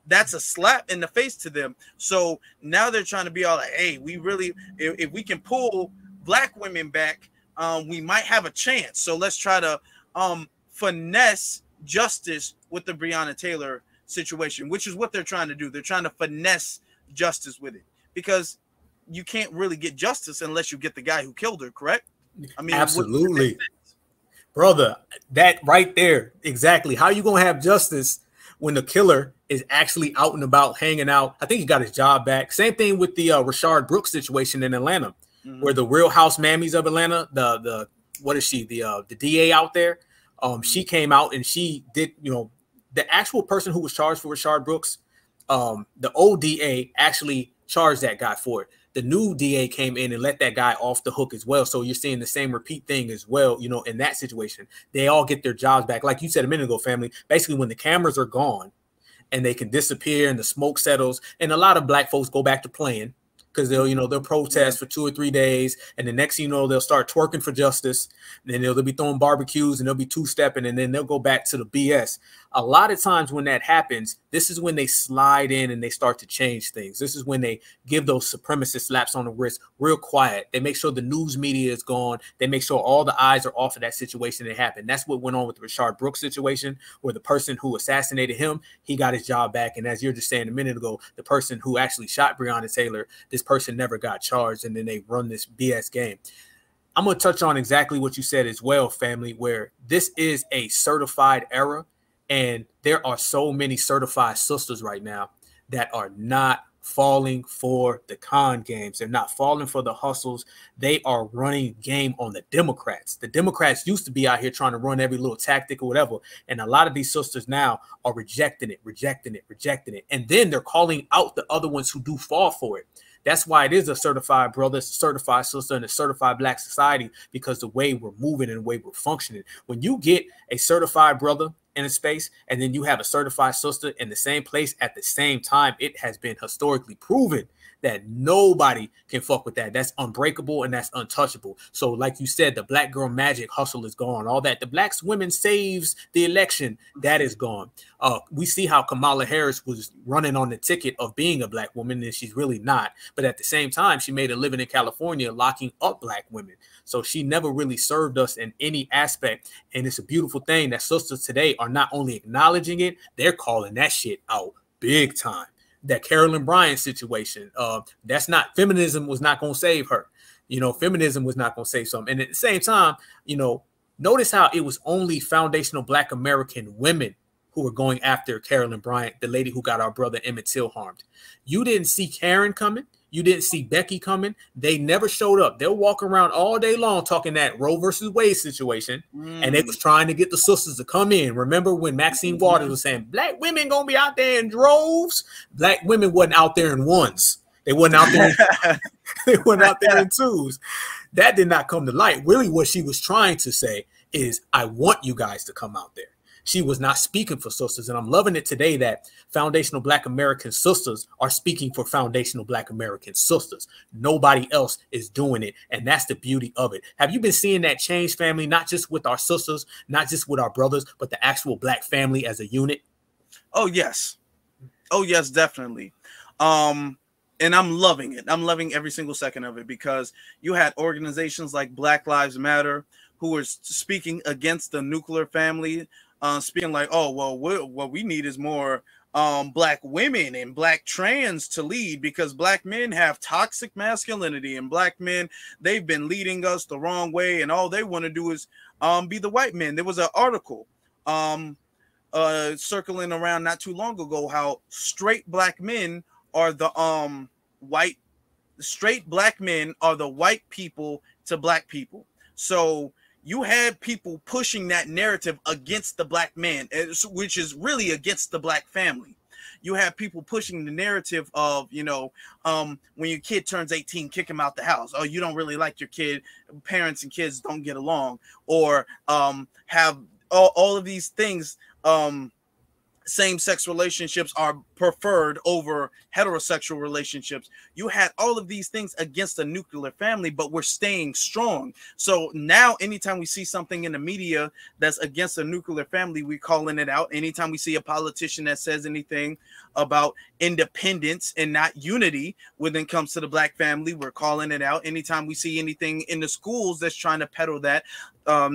That's a slap in the face to them. So now they're trying to be all like, hey, we really, if we can pull black women back, we might have a chance. So let's try to finesse justice with the Breonna Taylor situation, which is what they're trying to do. They're trying to finesse justice with it, because you can't really get justice unless you get the guy who killed her, correct? I mean, absolutely, brother. That right there, exactly. How you gonna have justice when the killer is actually out and about hanging out? I think he got his job back. Same thing with the Rashard Brooks situation in Atlanta, where the Real House Mammies of Atlanta, the what is she, the DA out there, she came out and she did, you know, the actual person who was charged for Rashard Brooks, the old DA actually charged that guy for it. The new DA came in and let that guy off the hook as well. So you're seeing the same repeat thing as well, you know, in that situation. They all get their jobs back. Like you said a minute ago, family, basically when the cameras are gone and they can disappear and the smoke settles, and a lot of black folks go back to playing, because they'll, you know, they'll protest for 2 or 3 days, and the next thing you know, they'll start twerking for justice, and then they'll be throwing barbecues, and they'll be two-stepping, and then they'll go back to the BS. A lot of times when that happens, this is when they slide in and they start to change things. This is when they give those supremacist slaps on the wrist real quiet. They make sure the news media is gone. They make sure all the eyes are off of that situation that happened. That's what went on with the Rashard Brooks situation, where the person who assassinated him, he got his job back. And as you're just saying a minute ago, the person who actually shot Breonna Taylor, this person never got charged, and then they run this BS game. I'm going to touch on exactly what you said as well, family, where this is a certified era, and there are so many certified sisters right now that are not falling for the con games. They're not falling for the hustles. They are running game on the Democrats. The Democrats used to be out here trying to run every little tactic or whatever, and a lot of these sisters now are rejecting it. And then they're calling out the other ones who do fall for it. That's why it is a certified brother, a certified sister, and a certified black society, because the way we're moving and the way we're functioning. When you get a certified brother in a space, and then you have a certified sister in the same place at the same time, it has been historically proven that nobody can fuck with that. That's unbreakable and that's untouchable. So like you said, the black girl magic hustle is gone. All that, the black women saves the election, that is gone. We see how Kamala Harris was running on the ticket of being a black woman, and she's really not. But at the same time, she made a living in California locking up black women. So she never really served us in any aspect. And it's a beautiful thing that sisters today are not only acknowledging it, they're calling that shit out big time. That Carolyn Bryant situation, that's not, feminism was not going to save her. You know, feminism was not going to save something. And at the same time, you know, notice how it was only foundational black American women who were going after Carolyn Bryant, the lady who got our brother Emmett Till harmed. You didn't see Karen coming. You didn't see Becky coming. They never showed up. They'll walk around all day long talking that Roe versus Wade situation. And they was trying to get the sisters to come in. Remember when Maxine Waters was saying, black women going to be out there in droves? Black women wasn't out there in ones. They wasn't out there. They wasn't out there in twos. That did not come to light. Really what she was trying to say is, I want you guys to come out there. She was not speaking for sisters. And I'm loving it today that foundational black American sisters are speaking for foundational black American sisters. Nobody else is doing it. And that's the beauty of it. Have you been seeing that change, family? Not just with our sisters, not just with our brothers, but the actual black family as a unit? Oh, yes. Oh, yes, definitely. And I'm loving it. I'm loving every single second of it, because you had organizations like Black Lives Matter who are speaking against the nuclear family, speaking like, oh, well, what we need is more black women and black trans to lead, because black men have toxic masculinity, and black men, they've been leading us the wrong way, and all they want to do is be the white men. There was an article circling around not too long ago how straight black men are the white people to black people. So you had people pushing that narrative against the black man, which is really against the black family. You have people pushing the narrative of, you know, when your kid turns 18, kick him out the house. Oh, you don't really like your kid. Parents and kids don't get along. Or have all of these things same-sex relationships are preferred over heterosexual relationships. You had all of these things against the nuclear family, but we're staying strong. So now anytime we see something in the media that's against the nuclear family, we're calling it out. Anytime we see a politician that says anything about independence and not unity when it comes to the black family, we're calling it out. Anytime we see anything in the schools that's trying to peddle that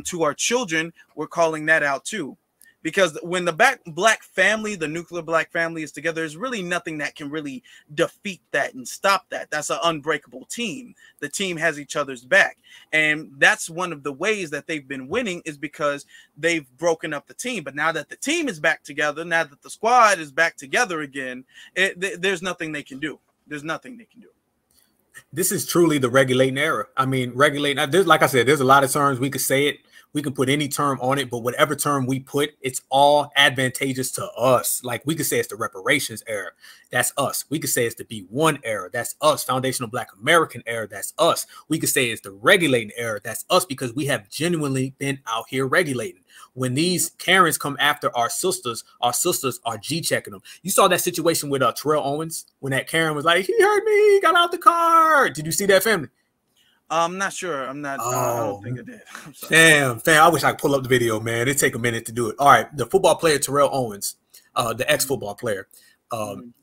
to our children, we're calling that out too. Because when the black family, the nuclear black family is together, there's really nothing that can really defeat that and stop that. That's an unbreakable team. The team has each other's back. And that's one of the ways that they've been winning, is because they've broken up the team. But now that the team is back together, now that the squad is back together again, there's nothing they can do. There's nothing they can do. This is truly the regulating era. I mean, regulating, like I said, there's a lot of terms we could say it. We can put any term on it, but whatever term we put, it's all advantageous to us. Like we could say it's the reparations era. That's us. We could say it's the B1 era. That's us. Foundational Black American era. That's us. We could say it's the regulating era. That's us, because we have genuinely been out here regulating. When these Karens come after our sisters are G-checking them. You saw that situation with Terrell Owens when that Karen was like, he heard me, he got out the car. Did you see that, family? I'm not sure. I'm not. I don't think I did. Damn, I wish I could pull up the video, man. It'd take a minute to do it. All right, the football player Terrell Owens, the ex-football player,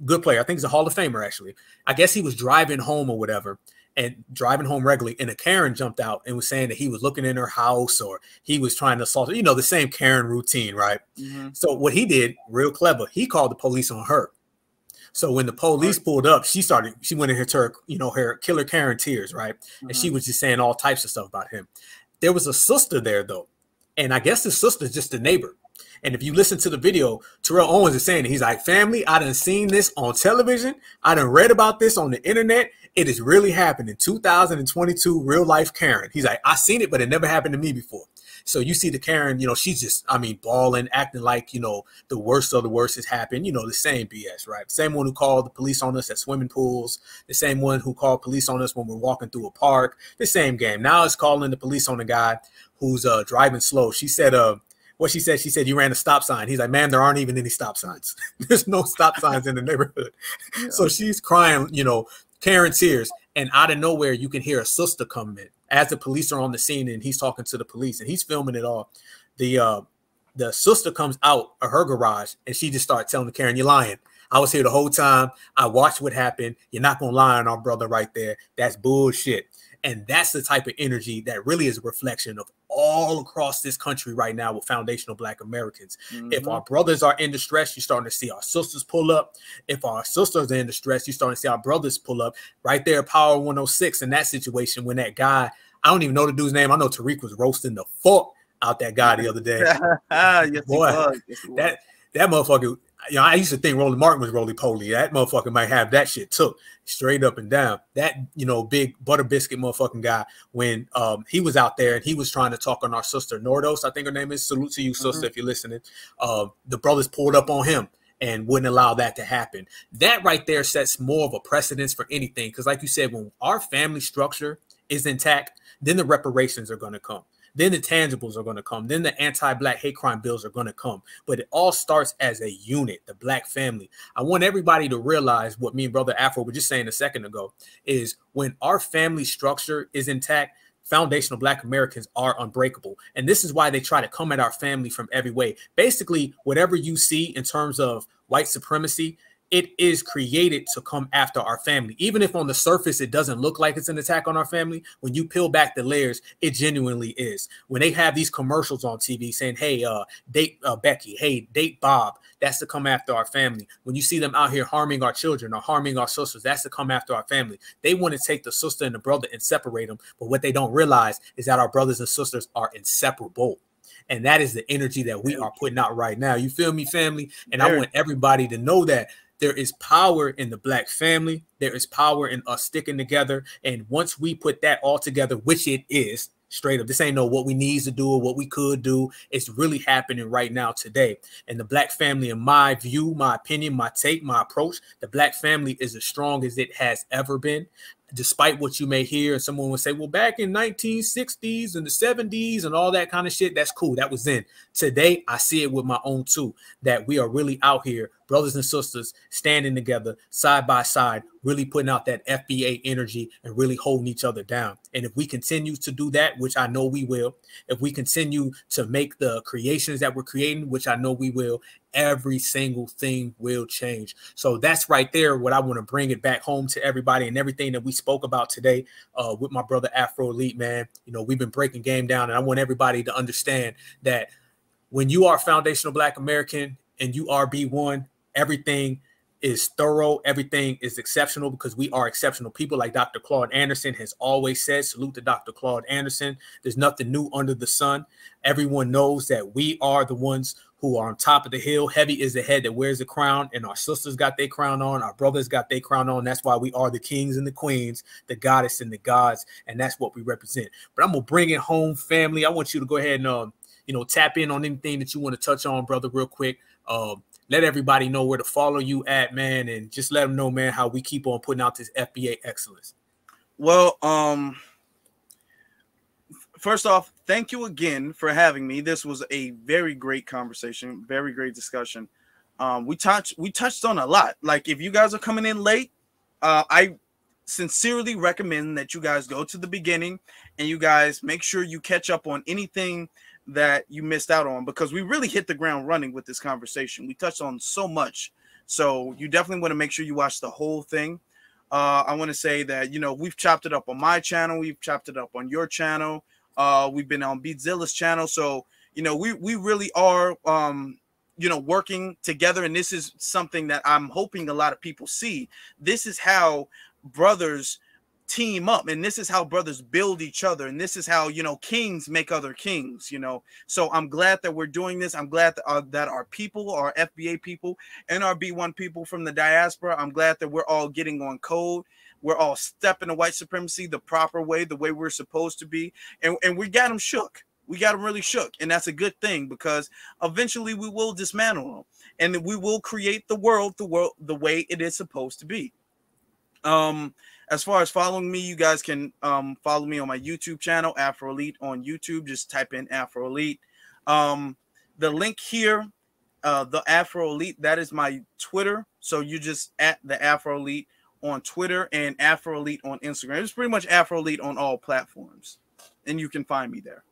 good player. I think he's a Hall of Famer, actually. I guess he was driving home or whatever, and driving home regularly, and a Karen jumped out and was saying that he was looking in her house or he was trying to assault her. You know, the same Karen routine, right? So what he did, real clever, he called the police on her. So when the police pulled up, she went into her, her killer Karen tears, right? And she was just saying all types of stuff about him. There was a sister there, though. And I guess the sister's just a neighbor. And if you listen to the video, Terrell Owens is saying, he's like, family, I done seen this on television. I done read about this on the internet. It is really happening. 2022 real life Karen. He's like, I seen it, but it never happened to me before. So you see the Karen, she's just, bawling, acting like, the worst of the worst has happened. The same BS, right? Same one who called the police on us at swimming pools. The same one who called police on us when we're walking through a park. The same game. Now it's calling the police on the guy who's driving slow. She said, she said, you ran a stop sign. He's like, man, there aren't even any stop signs. There's no stop signs in the neighborhood. Yeah. So she's crying, Karen tears. And out of nowhere, you can hear a sister come in as the police are on the scene, and he's talking to the police and he's filming it all. The sister comes out of her garage and she just starts telling Karen, you're lying. I was here the whole time. I watched what happened. You're not going to lie on our brother right there. That's bullshit. And that's the type of energy that really is a reflection of all across this country right now with foundational Black Americans. If our brothers are in distress, you're starting to see our sisters pull up. If our sisters are in distress, you're starting to see our brothers pull up. Right there, Power 106 in that situation when that guy, I don't even know the dude's name. I know Tariq was roasting the fuck out that guy the other day. Yes, boy, yes, he was. That motherfucker, I used to think Roland Martin was roly-poly. That motherfucker might have that shit took straight up and down. That, big butter biscuit motherfucking guy, when he was out there and he was trying to talk on our sister Nordos, I think her name is. Salute to you, sister, if you're listening. The brothers pulled up on him and wouldn't allow that to happen. That right there sets more of a precedence for anything. Because like you said, when our family structure is intact, then the reparations are going to come. Then the tangibles are going to come. Then the anti-Black hate crime bills are going to come. But it all starts as a unit, the Black family. I want everybody to realize what me and Brother Afro were just saying a second ago is when our family structure is intact, foundational Black Americans are unbreakable. And this is why they try to come at our family from every way. Basically, whatever you see in terms of white supremacy, it is created to come after our family. Even if on the surface it doesn't look like it's an attack on our family, when you peel back the layers, it genuinely is. When they have these commercials on TV saying, hey, date Becky, hey, date Bob, that's to come after our family. When you see them out here harming our children or harming our sisters, that's to come after our family. They want to take the sister and the brother and separate them. But what they don't realize is that our brothers and sisters are inseparable. And that is the energy that we are putting out right now. You feel me, family? And I want everybody to know that there is power in the Black family. There is power in us sticking together. And once we put that all together, which it is, straight up, this ain't no what we need to do or what we could do. It's really happening right now today. And the Black family, in my view, my opinion, my take, my approach, the Black family is as strong as it has ever been. despite what you may hear, and someone would say, well, back in 1960s and the 70s and all that kind of shit, that's cool. That was then. Today, I see it with my own too, that we are really out here, brothers and sisters, standing together side by side, really putting out that FBA energy and really holding each other down. And if we continue to do that, which I know we will, if we continue to make the creations that we're creating, which I know we will, every single thing will change. So that's right there what I want to bring it back home to everybody, and everything that we spoke about today with my brother Afro Elite, man. You know, we've been breaking game down, and I want everybody to understand that when you are foundational Black American and you are B1, everything is thorough, everything is exceptional, because we are exceptional people. Like Dr. Claude Anderson has always said, salute to Dr. Claude Anderson. There's nothing new under the sun. Everyone knows that we are the ones who are on top of the hill. Heavy is the head that wears the crown, and our sisters got their crown on, our brothers got their crown on. That's why we are the kings and the queens, the goddess and the gods, and that's what we represent. But I'm gonna bring it home, family. I want you to go ahead and you know, tap in on anything that you want to touch on, brother, real quick. Let everybody know where to follow you at, man, and just let them know, man, how we keep on putting out this FBA excellence. Well, first off, thank you again for having me. This was a very great conversation, very great discussion. We touched on a lot. Like, if you guys are coming in late, I sincerely recommend that you guys go to the beginning and you guys make sure you catch up on anything that you missed out on, because we really hit the ground running with this conversation. We touched on so much. So you definitely want to make sure you watch the whole thing. I want to say that, you know, we've chopped it up on my channel. We've chopped it up on your channel. We've been on Beatzilla's channel. So, you know, we really are, you know, working together. And this is something that I'm hoping a lot of people see. This is how brothers team up, and this is how brothers build each other, and this is how, you know, kings make other kings, you know. So I'm glad that we're doing this. I'm glad that our people, our FBA people and our B1 people from the diaspora, I'm glad that we're all getting on code. We're all stepping to white supremacy the proper way, the way we're supposed to be, and we got them shook. We got them really shook, and that's a good thing, because eventually we will dismantle them, and we will create the world the way it is supposed to be. As far as following me, you guys can follow me on my YouTube channel, Afro Elite on YouTube. Just type in Afro Elite. The link here, the Afro Elite, that is my Twitter. So you just at the Afro Elite on Twitter and Afro Elite on Instagram. It's pretty much Afro Elite on all platforms, and you can find me there.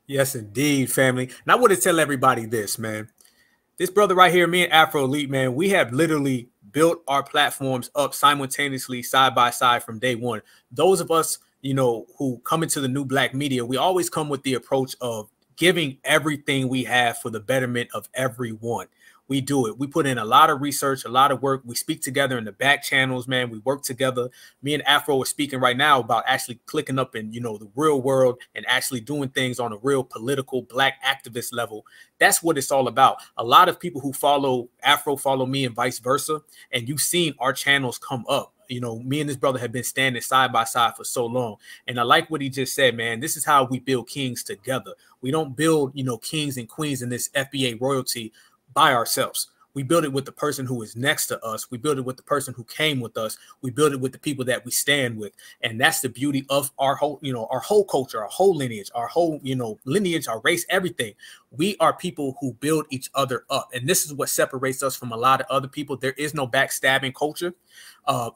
Yes, indeed, family. And I want to tell everybody this, man. This brother right here, me and Afro Elite, man, we have literally built our platforms up simultaneously, side by side, from day one. Those of us, you know, who come into the new Black media, we always come with the approach of giving everything we have for the betterment of everyone. We do it. We put in a lot of research, a lot of work. We speak together in the back channels, man. We work together. Me and Afro are speaking right now about actually clicking up in, you know, the real world and actually doing things on a real political Black activist level. That's what it's all about. A lot of people who follow Afro follow me and vice versa. And you've seen our channels come up. You know, me and this brother have been standing side by side for so long. And I like what he just said, man. This is how we build kings together. We don't build, you know, kings and queens in this FBA royalty by ourselves. We build it with the person who is next to us. We build it with the person who came with us. We build it with the people that we stand with. And that's the beauty of our whole, you know, our whole culture, our whole lineage, our whole, you know, lineage, our race, everything. We are people who build each other up. And this is what separates us from a lot of other people. There is no backstabbing culture.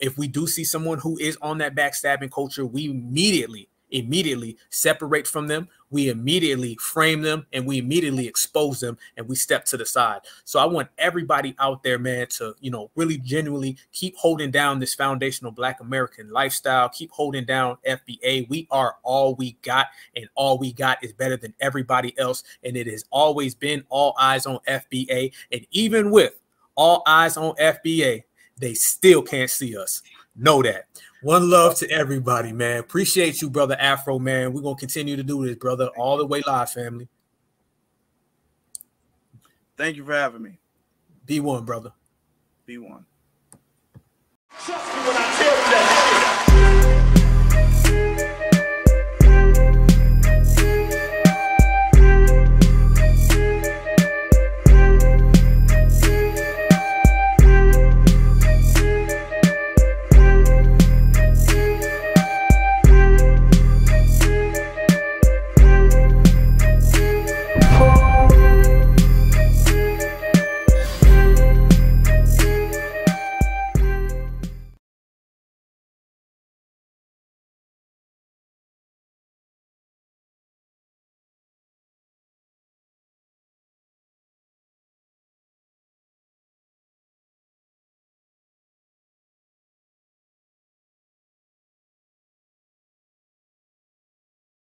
If we do see someone who is on that backstabbing culture, we immediately separate from them. We immediately frame them, and we immediately expose them, and we step to the side. So I want everybody out there, man, to, you know, really genuinely keep holding down this foundational Black American lifestyle. Keep holding down FBA. We are all we got, and all we got is better than everybody else. And it has always been all eyes on FBA. And even with all eyes on FBA, they still can't see us. Know that. One love to everybody, man. Appreciate you, brother Afro, man. We're going to continue to do this, brother, all the way live, family. Thank you for having me. B1, brother. B1. Trust me when I tell you that shit.